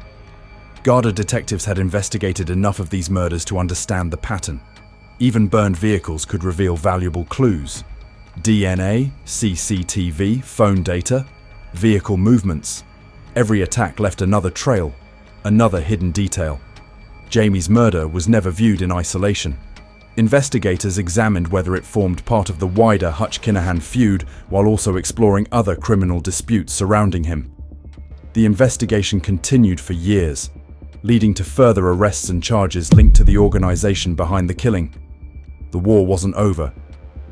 Garda detectives had investigated enough of these murders to understand the pattern. Even burned vehicles could reveal valuable clues. DNA, CCTV, phone data, vehicle movements. Every attack left another trail, another hidden detail. Jamie's murder was never viewed in isolation. Investigators examined whether it formed part of the wider Hutch-Kinahan feud while also exploring other criminal disputes surrounding him. The investigation continued for years, leading to further arrests and charges linked to the organization behind the killing. The war wasn't over,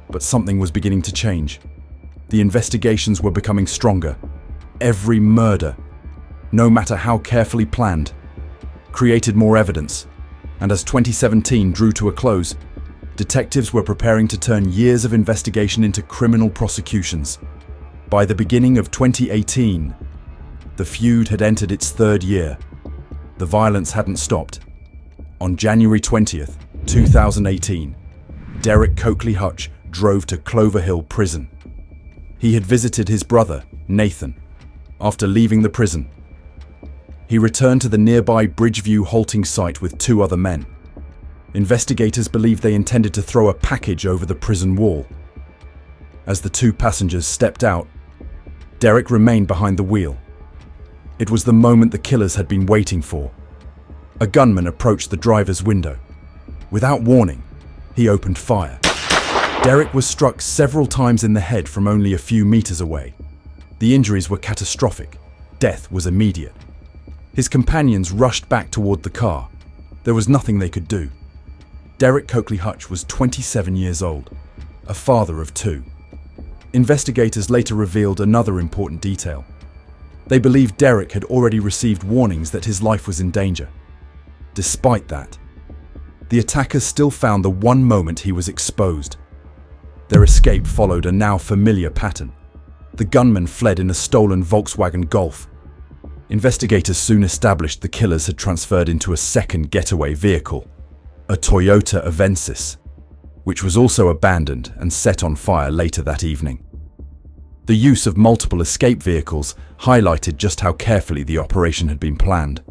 but something was beginning to change. The investigations were becoming stronger. Every murder, no matter how carefully planned, created more evidence. And as 2017 drew to a close, detectives were preparing to turn years of investigation into criminal prosecutions. By the beginning of 2018, the feud had entered its third year. The violence hadn't stopped. On January 20th, 2018, Derek Coakley Hutch drove to Clover Hill Prison. He had visited his brother, Nathan, after leaving the prison. He returned to the nearby Bridgeview halting site with two other men. Investigators believed they intended to throw a package over the prison wall. As the two passengers stepped out, Derek remained behind the wheel. It was the moment the killers had been waiting for. A gunman approached the driver's window. Without warning, he opened fire. Derek was struck several times in the head from only a few meters away. The injuries were catastrophic. Death was immediate. His companions rushed back toward the car. There was nothing they could do. Derek Coakley Hutch was 27 years old, a father of two. Investigators later revealed another important detail. They believed Derek had already received warnings that his life was in danger. Despite that, the attackers still found the one moment he was exposed. Their escape followed a now familiar pattern. The gunman fled in a stolen Volkswagen Golf. Investigators soon established the killers had transferred into a second getaway vehicle, a Toyota Avensis, which was also abandoned and set on fire later that evening. The use of multiple escape vehicles highlighted just how carefully the operation had been planned.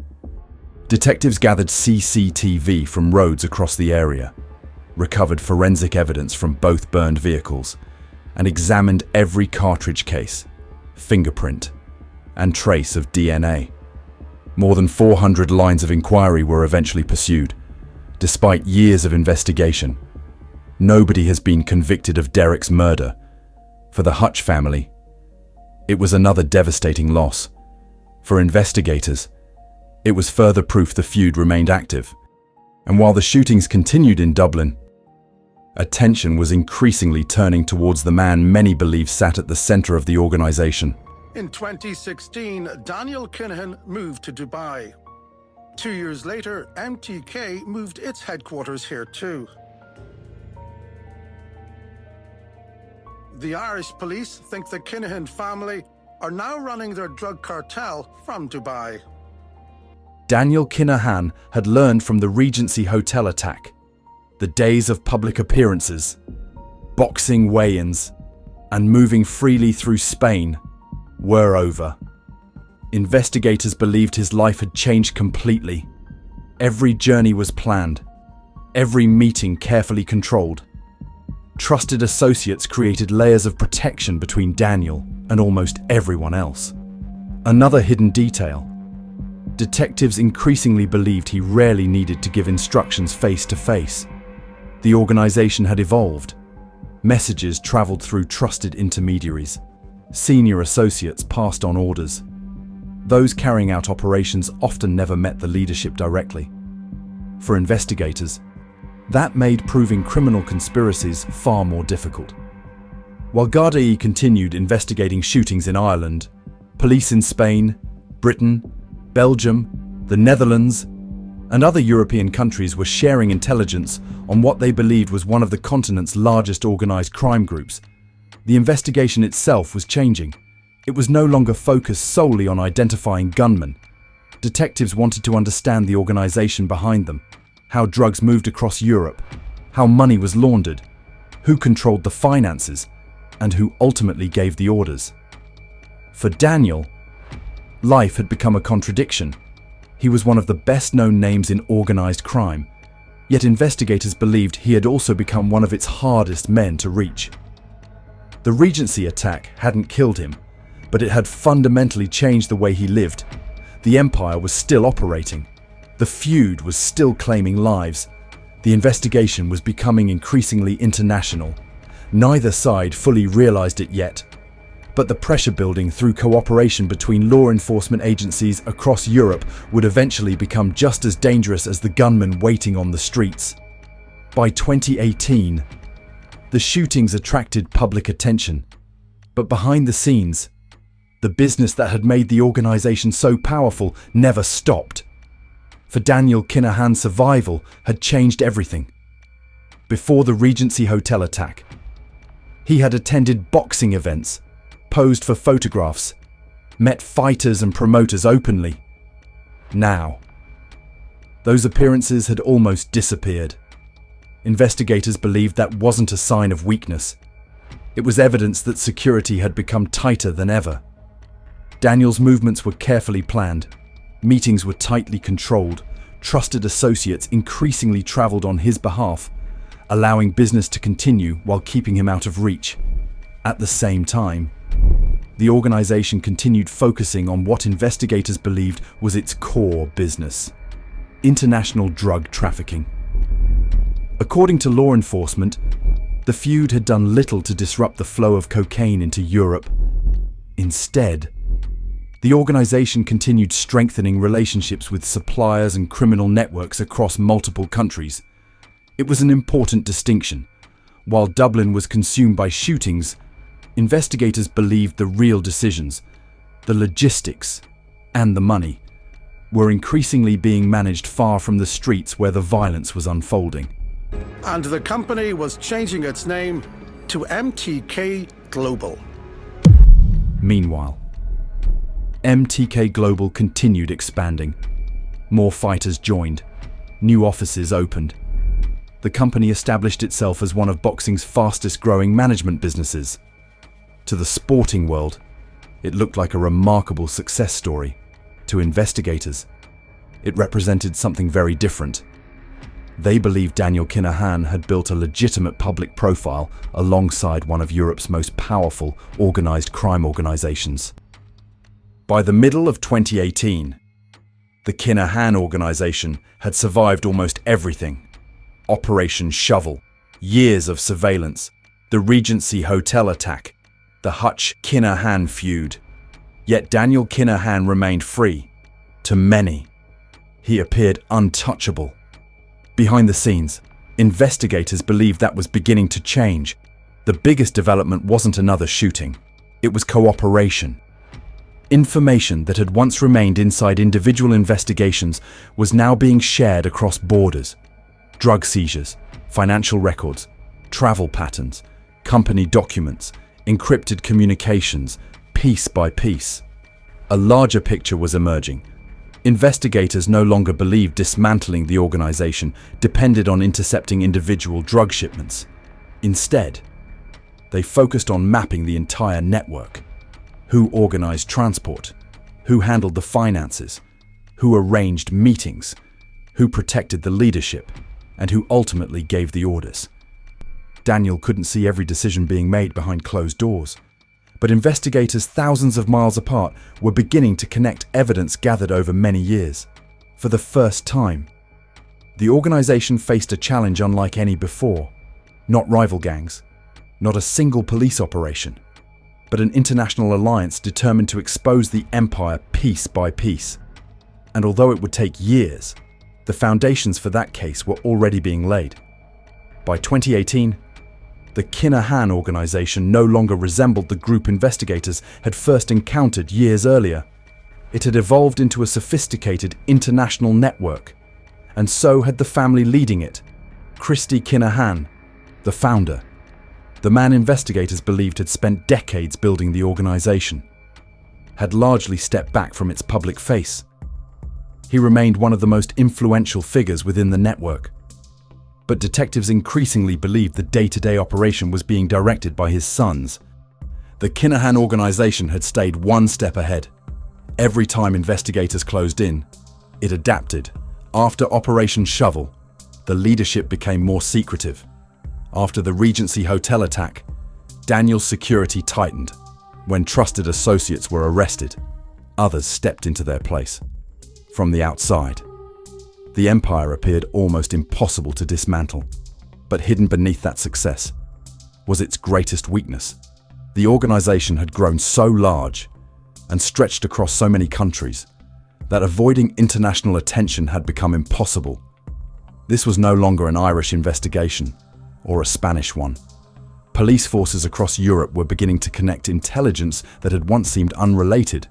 Detectives gathered CCTV from roads across the area, recovered forensic evidence from both burned vehicles, and examined every cartridge case, fingerprint, and trace of DNA. More than 400 lines of inquiry were eventually pursued. Despite years of investigation, nobody has been convicted of Derek's murder. For the Hutch family, it was another devastating loss. For investigators, it was further proof the feud remained active. And while the shootings continued in Dublin, attention was increasingly turning towards the man many believe sat at the center of the organization. In 2016, Daniel Kinahan moved to Dubai. 2 years later, MTK moved its headquarters here too. The Irish police think the Kinahan family are now running their drug cartel from Dubai. Daniel Kinahan had learned from the Regency Hotel attack. The days of public appearances, boxing weigh-ins, and moving freely through Spain were over. Investigators believed his life had changed completely. Every journey was planned, every meeting carefully controlled. Trusted associates created layers of protection between Daniel and almost everyone else. Another hidden detail. Detectives increasingly believed he rarely needed to give instructions face to face. The organization had evolved. Messages traveled through trusted intermediaries. Senior associates passed on orders. Those carrying out operations often never met the leadership directly. For investigators, that made proving criminal conspiracies far more difficult. While Garda continued investigating shootings in Ireland, police in Spain, Britain, Belgium, the Netherlands, and other European countries were sharing intelligence on what they believed was one of the continent's largest organized crime groups. The investigation itself was changing. It was no longer focused solely on identifying gunmen. Detectives wanted to understand the organization behind them, how drugs moved across Europe, how money was laundered, who controlled the finances, and who ultimately gave the orders. For Daniel, life had become a contradiction. He was one of the best-known names in organized crime, yet investigators believed he had also become one of its hardest men to reach. The Regency attack hadn't killed him, but it had fundamentally changed the way he lived. The empire was still operating. The feud was still claiming lives. The investigation was becoming increasingly international. Neither side fully realized it yet, but the pressure building through cooperation between law enforcement agencies across Europe would eventually become just as dangerous as the gunmen waiting on the streets. By 2018, the shootings attracted public attention, but behind the scenes, the business that had made the organization so powerful never stopped. For Daniel, Kinahan's survival had changed everything. Before the Regency Hotel attack, he had attended boxing events, posed for photographs, met fighters and promoters openly. Now, those appearances had almost disappeared. Investigators believed that wasn't a sign of weakness. It was evidence that security had become tighter than ever. Daniel's movements were carefully planned. Meetings were tightly controlled. Trusted associates increasingly traveled on his behalf, allowing business to continue while keeping him out of reach. At the same time, the organization continued focusing on what investigators believed was its core business: international drug trafficking. According to law enforcement, the feud had done little to disrupt the flow of cocaine into Europe. Instead, the organization continued strengthening relationships with suppliers and criminal networks across multiple countries. It was an important distinction. While Dublin was consumed by shootings, investigators believed the real decisions, the logistics, and the money were increasingly being managed far from the streets where the violence was unfolding. And the company was changing its name to MTK Global. Meanwhile, MTK Global continued expanding. More fighters joined. New offices opened. The company established itself as one of boxing's fastest-growing management businesses. To the sporting world, it looked like a remarkable success story. To investigators, it represented something very different. They believed Daniel Kinahan had built a legitimate public profile alongside one of Europe's most powerful organized crime organizations. By the middle of 2018, the Kinahan organization had survived almost everything. Operation Shovel, years of surveillance, the Regency Hotel attack, the Hutch-Kinahan feud. Yet Daniel Kinahan remained free. To many, he appeared untouchable. Behind the scenes, investigators believed that was beginning to change. The biggest development wasn't another shooting. It was cooperation. Information that had once remained inside individual investigations was now being shared across borders. Drug seizures, financial records, travel patterns, company documents, encrypted communications, piece by piece. A larger picture was emerging. Investigators no longer believed dismantling the organization depended on intercepting individual drug shipments. Instead, they focused on mapping the entire network. Who organized transport? Who handled the finances? Who arranged meetings? Who protected the leadership? And who ultimately gave the orders? Daniel couldn't see every decision being made behind closed doors, but investigators thousands of miles apart were beginning to connect evidence gathered over many years. For the first time, the organization faced a challenge unlike any before. Not rival gangs, not a single police operation, but an international alliance determined to expose the empire piece by piece. And although it would take years, the foundations for that case were already being laid. By 2018, the Kinahan organization no longer resembled the group investigators had first encountered years earlier. It had evolved into a sophisticated international network. And so had the family leading it, Christy Kinahan, the founder, the man investigators believed had spent decades building the organization, had largely stepped back from its public face. He remained one of the most influential figures within the network. But detectives increasingly believed the day-to-day operation was being directed by his sons. The Kinahan organization had stayed one step ahead. Every time investigators closed in, it adapted. After Operation Shovel, the leadership became more secretive. After the Regency Hotel attack, Daniel's security tightened. When trusted associates were arrested, others stepped into their place. From the outside, the empire appeared almost impossible to dismantle, but hidden beneath that success was its greatest weakness. The organization had grown so large and stretched across so many countries that avoiding international attention had become impossible. This was no longer an Irish investigation or a Spanish one. Police forces across Europe were beginning to connect intelligence that had once seemed unrelated.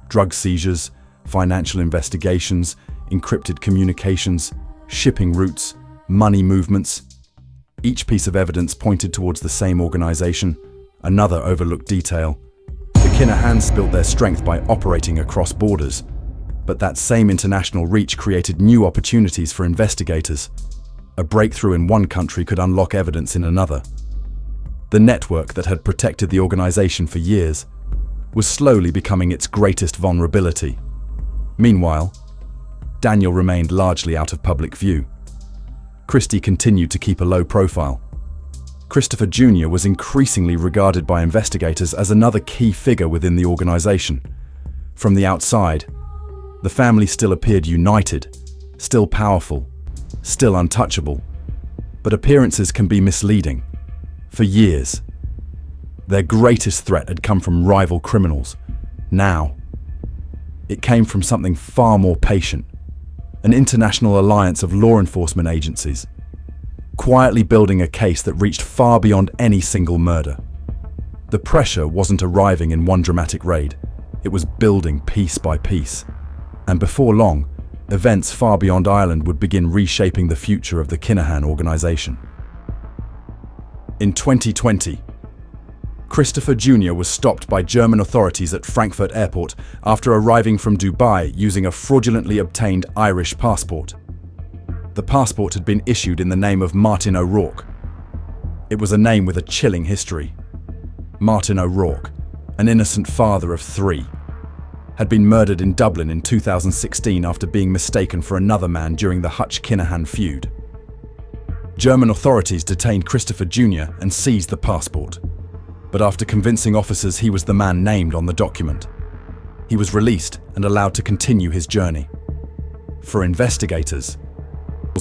Drug seizures, financial investigations, encrypted communications, shipping routes, money movements. Each piece of evidence pointed towards the same organization, another overlooked detail. The Kinahans built their strength by operating across borders, but that same international reach created new opportunities for investigators. A breakthrough in one country could unlock evidence in another. The network that had protected the organization for years was slowly becoming its greatest vulnerability. Meanwhile, Daniel remained largely out of public view. Christy continued to keep a low profile. Christopher Jr. was increasingly regarded by investigators as another key figure within the organization. From the outside, the family still appeared united, still powerful, still untouchable. But appearances can be misleading. For years, their greatest threat had come from rival criminals. Now, it came from something far more patient. An international alliance of law enforcement agencies, quietly building a case that reached far beyond any single murder. The pressure wasn't arriving in one dramatic raid. It was building piece by piece. And before long, events far beyond Ireland would begin reshaping the future of the Kinahan organization. In 2020, Christopher Jr. was stopped by German authorities at Frankfurt Airport after arriving from Dubai using a fraudulently obtained Irish passport. The passport had been issued in the name of Martin O'Rourke. It was a name with a chilling history. Martin O'Rourke, an innocent father of 3, had been murdered in Dublin in 2016 after being mistaken for another man during the Hutch-Kinahan feud. German authorities detained Christopher Jr. and seized the passport. But after convincing officers he was the man named on the document, he was released and allowed to continue his journey. For investigators,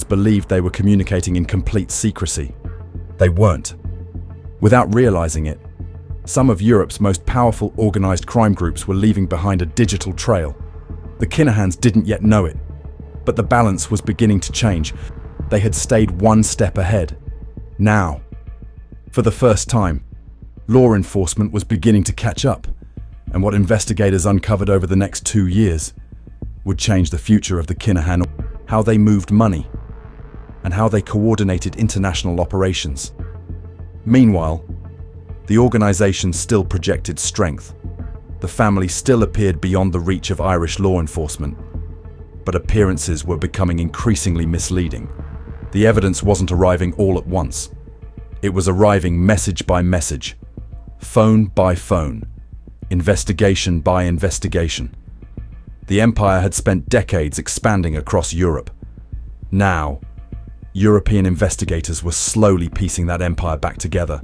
believed they were communicating in complete secrecy. They weren't. Without realizing it, some of Europe's most powerful organized crime groups were leaving behind a digital trail. The Kinahans didn't yet know it, but the balance was beginning to change. They had stayed one step ahead. Now, for the first time, law enforcement was beginning to catch up, and what investigators uncovered over the next 2 years would change the future of the Kinahan, how they moved money, and how they coordinated international operations. Meanwhile, the organization still projected strength. The family still appeared beyond the reach of Irish law enforcement, but appearances were becoming increasingly misleading. The evidence wasn't arriving all at once. It was arriving message by message, phone by phone, investigation by investigation. The empire had spent decades expanding across Europe. Now, European investigators were slowly piecing that empire back together,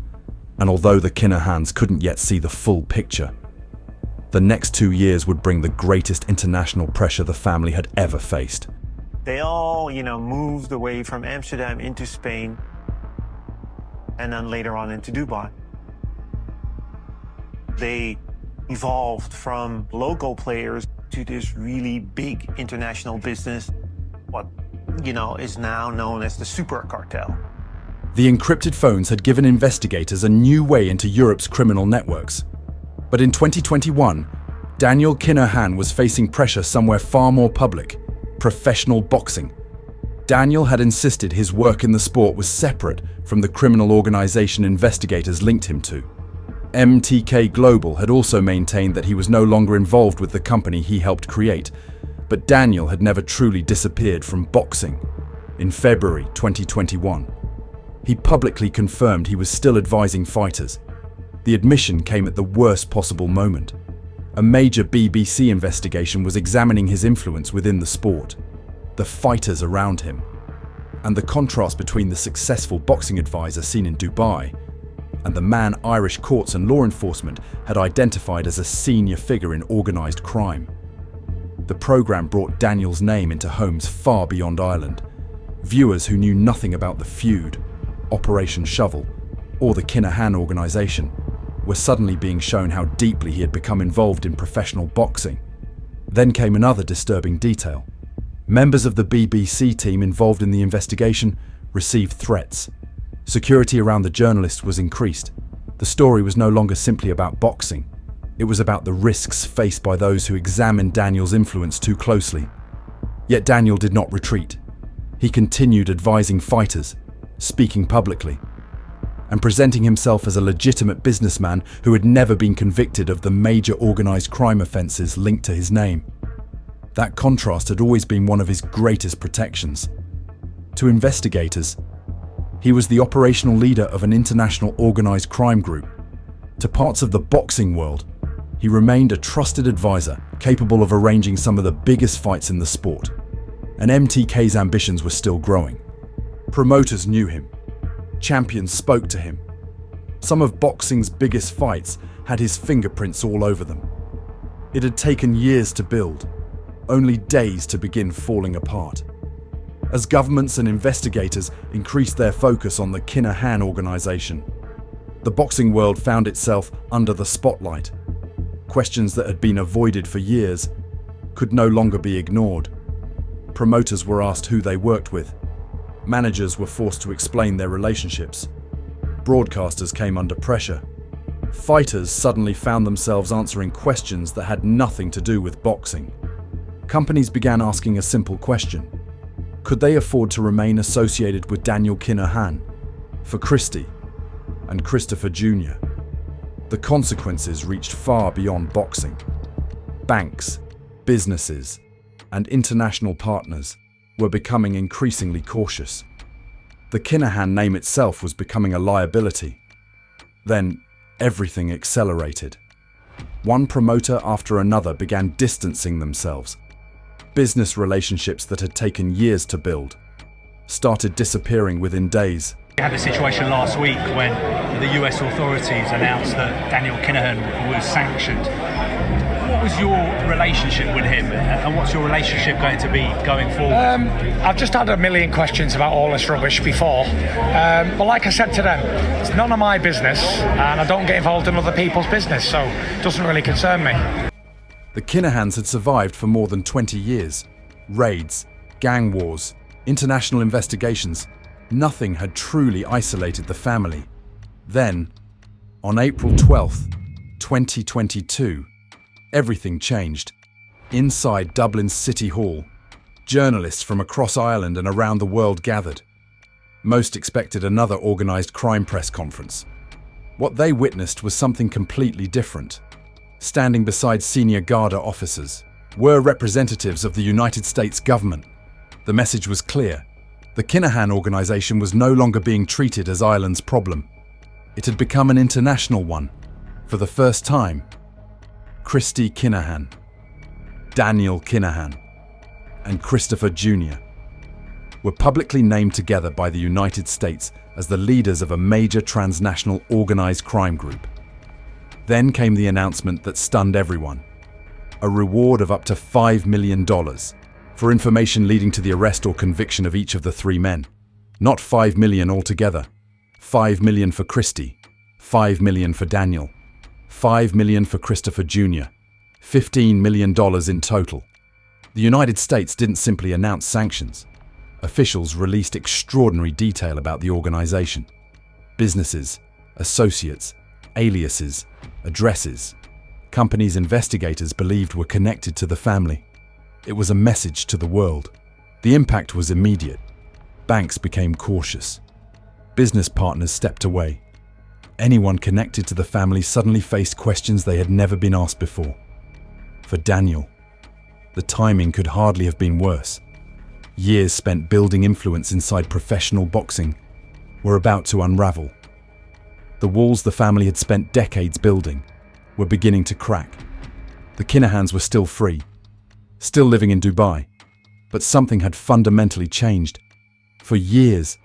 and although the Kinahans couldn't yet see the full picture, the next 2 years would bring the greatest international pressure the family had ever faced. They all, moved away from Amsterdam into Spain and then later on into Dubai. They evolved from local players to this really big international business, what, is now known as the super cartel. The encrypted phones had given investigators a new way into Europe's criminal networks. But in 2021, Daniel Kinahan was facing pressure somewhere far more public: professional boxing. Daniel had insisted his work in the sport was separate from the criminal organization investigators linked him to. MTK Global had also maintained that he was no longer involved with the company he helped create, but Daniel had never truly disappeared from boxing. In February 2021, he publicly confirmed he was still advising fighters. The admission came at the worst possible moment. A major BBC investigation was examining his influence within the sport, the fighters around him, and the contrast between the successful boxing advisor seen in Dubai and the man Irish courts and law enforcement had identified as a senior figure in organised crime. The programme brought Daniel's name into homes far beyond Ireland. Viewers who knew nothing about the feud, Operation Shovel, or the Kinahan organisation were suddenly being shown how deeply he had become involved in professional boxing. Then came another disturbing detail. Members of the BBC team involved in the investigation received threats. Security around the journalist was increased. The story was no longer simply about boxing. It was about the risks faced by those who examined Daniel's influence too closely. Yet Daniel did not retreat. He continued advising fighters, speaking publicly, and presenting himself as a legitimate businessman who had never been convicted of the major organised crime offences linked to his name. That contrast had always been one of his greatest protections. To investigators, he was the operational leader of an international organised crime group. To parts of the boxing world, he remained a trusted advisor, capable of arranging some of the biggest fights in the sport. And MTK's ambitions were still growing. Promoters knew him. Champions spoke to him. Some of boxing's biggest fights had his fingerprints all over them. It had taken years to build, only days to begin falling apart. As governments and investigators increased their focus on the Kinahan organisation, the boxing world found itself under the spotlight. Questions that had been avoided for years could no longer be ignored. Promoters were asked who they worked with. Managers were forced to explain their relationships. Broadcasters came under pressure. Fighters suddenly found themselves answering questions that had nothing to do with boxing. Companies began asking a simple question. Could they afford to remain associated with Daniel Kinahan, for Christie, and Christopher Jr.? The consequences reached far beyond boxing. Banks, businesses, and international partners were becoming increasingly cautious. The Kinahan name itself was becoming a liability. Then, everything accelerated. One promoter after another began distancing themselves. Business relationships that had taken years to build started disappearing within days. We had a situation last week when the US authorities announced that Daniel Kinahan was sanctioned. What was your relationship with him, and what's your relationship going to be going forward? I've just had a million questions about all this rubbish before, but like I said to them, it's none of my business, and I don't get involved in other people's business, so it doesn't really concern me. The Kinahans had survived for more than 20 years. Raids, gang wars, international investigations. Nothing had truly isolated the family. Then, on April 12th, 2022, everything changed. Inside Dublin's City Hall, journalists from across Ireland and around the world gathered. Most expected another organised crime press conference. What they witnessed was something completely different. Standing beside senior Garda officers were representatives of the United States government. The message was clear. The Kinahan organisation was no longer being treated as Ireland's problem. It had become an international one. For the first time, Christy Kinahan, Daniel Kinahan, and Christopher Jr. were publicly named together by the United States as the leaders of a major transnational organised crime group. Then came the announcement that stunned everyone. A reward of up to $5 million for information leading to the arrest or conviction of each of the three men. Not $5 million altogether. $5 million for Christy, $5 million for Daniel, $5 million for Christopher Jr., $15 million in total. The United States didn't simply announce sanctions. Officials released extraordinary detail about the organization. Businesses, associates, aliases, addresses, companies investigators believed were connected to the family. It was a message to the world. The impact was immediate. Banks became cautious. Business partners stepped away. Anyone connected to the family suddenly faced questions they had never been asked before. For Daniel, the timing could hardly have been worse. Years spent building influence inside professional boxing were about to unravel. The walls the family had spent decades building were beginning to crack. The Kinahans were still free, still living in Dubai, but something had fundamentally changed. For years,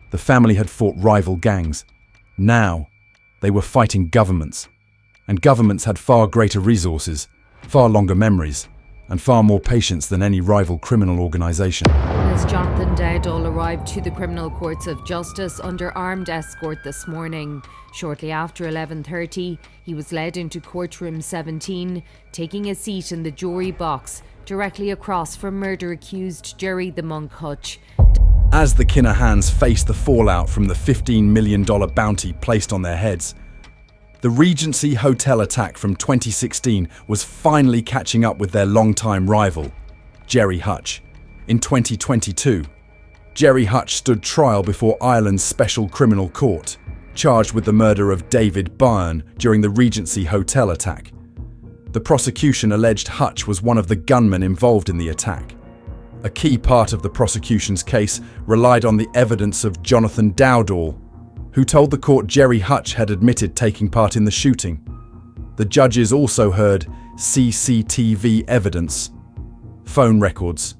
the family had fought rival gangs. Now, they were fighting governments, and governments had far greater resources, far longer memories, and far more patience than any rival criminal organisation. As Jonathan Dowdall arrived to the criminal courts of justice under armed escort this morning. Shortly after 11:30, he was led into courtroom 17, taking a seat in the jury box directly across from murder-accused Jerry the Monk Hutch. As the Kinahans faced the fallout from the $15 million bounty placed on their heads, the Regency Hotel attack from 2016 was finally catching up with their longtime rival, Jerry Hutch. In 2022, Jerry Hutch stood trial before Ireland's Special Criminal Court, charged with the murder of David Byrne during the Regency Hotel attack. The prosecution alleged Hutch was one of the gunmen involved in the attack. A key part of the prosecution's case relied on the evidence of Jonathan Dowdall, who told the court Jerry Hutch had admitted taking part in the shooting. The judges also heard CCTV evidence, phone records,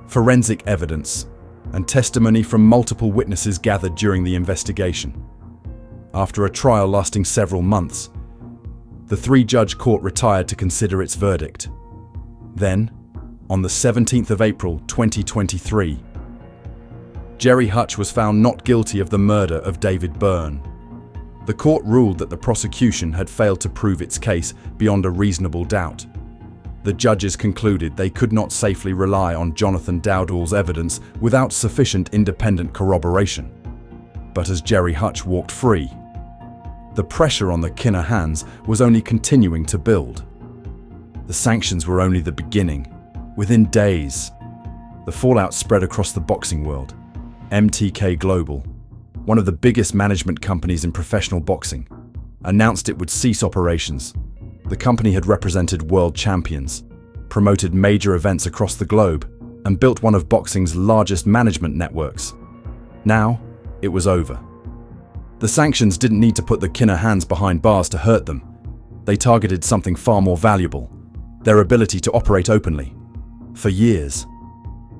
forensic evidence, and testimony from multiple witnesses gathered during the investigation. After a trial lasting several months, the three-judge court retired to consider its verdict. Then, on the 17th of April 2023, Jerry Hutch was found not guilty of the murder of David Byrne. The court ruled that the prosecution had failed to prove its case beyond a reasonable doubt. The judges concluded they could not safely rely on Jonathan Dowdall's evidence without sufficient independent corroboration. But as Jerry Hutch walked free, the pressure on the Kinahans was only continuing to build. The sanctions were only the beginning. Within days, the fallout spread across the boxing world. MTK Global, one of the biggest management companies in professional boxing, announced it would cease operations. The company had represented world champions, promoted major events across the globe, and built one of boxing's largest management networks. Now, it was over. The sanctions didn't need to put the Kinahans behind bars to hurt them. They targeted something far more valuable: their ability to operate openly. For years,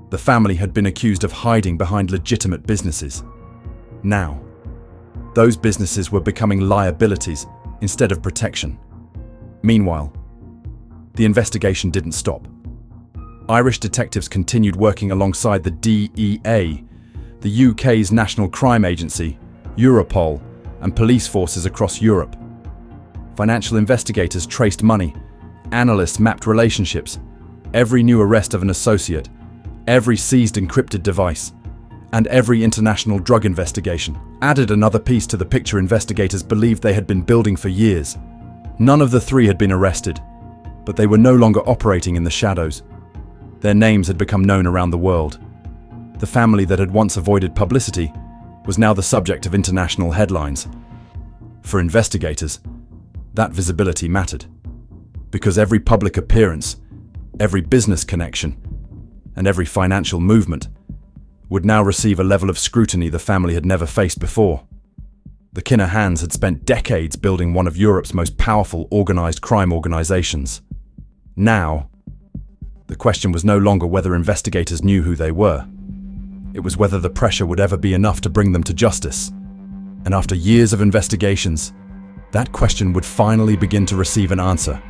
the family had been accused of hiding behind legitimate businesses. Now, those businesses were becoming liabilities instead of protection. Meanwhile, the investigation didn't stop. Irish detectives continued working alongside the DEA, the UK's National Crime Agency, Europol, and police forces across Europe. Financial investigators traced money, analysts mapped relationships, every new arrest of an associate, every seized encrypted device, and every international drug investigation added another piece to the picture investigators believed they had been building for years. None of the three had been arrested, but they were no longer operating in the shadows. Their names had become known around the world. The family that had once avoided publicity was now the subject of international headlines. For investigators, that visibility mattered, because every public appearance, every business connection, and every financial movement would now receive a level of scrutiny the family had never faced before. The Kinahans had spent decades building one of Europe's most powerful organised crime organisations. Now, the question was no longer whether investigators knew who they were. It was whether the pressure would ever be enough to bring them to justice. And after years of investigations, that question would finally begin to receive an answer.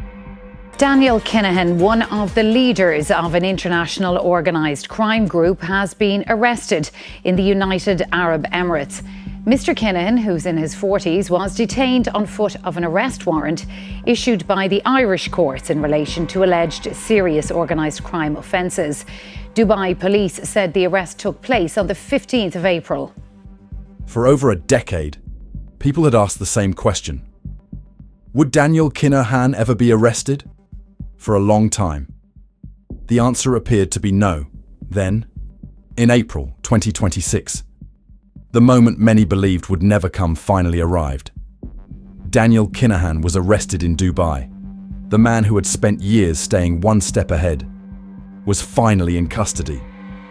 Daniel Kinahan, one of the leaders of an international organised crime group, has been arrested in the United Arab Emirates. Mr. Kinahan, who's in his 40s, was detained on foot of an arrest warrant issued by the Irish courts in relation to alleged serious organised crime offences. Dubai police said the arrest took place on the 15th of April. For over a decade, people had asked the same question. Would Daniel Kinahan ever be arrested? For a long time, the answer appeared to be no. Then, In April 2026, the moment many believed would never come finally arrived. Daniel Kinahan was arrested in Dubai. The man who had spent years staying one step ahead was finally in custody.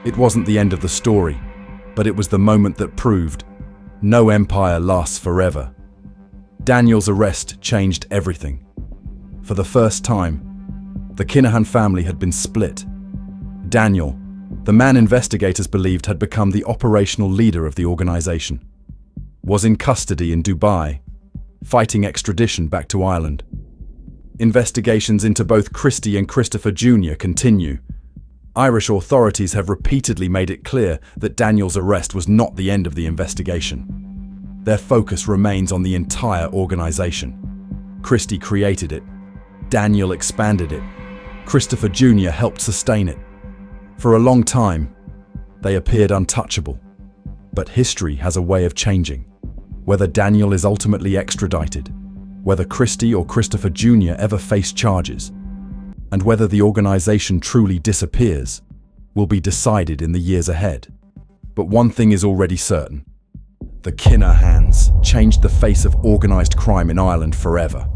It wasn't the end of the story, but it was the moment that proved no empire lasts forever. Daniel's arrest changed everything. For the first time, the Kinahan family had been split. Daniel, the man investigators believed had become the operational leader of the organization, was in custody in Dubai, fighting extradition back to Ireland. Investigations into both Christy and Christopher Jr. continue. Irish authorities have repeatedly made it clear that Daniel's arrest was not the end of the investigation. Their focus remains on the entire organization. Christy created it. Daniel expanded it. Christopher Jr. helped sustain it. For a long time, they appeared untouchable. But history has a way of changing. Whether Daniel is ultimately extradited, whether Christy or Christopher Jr. ever face charges, and whether the organization truly disappears, will be decided in the years ahead. But one thing is already certain. The Kinahans changed the face of organized crime in Ireland forever.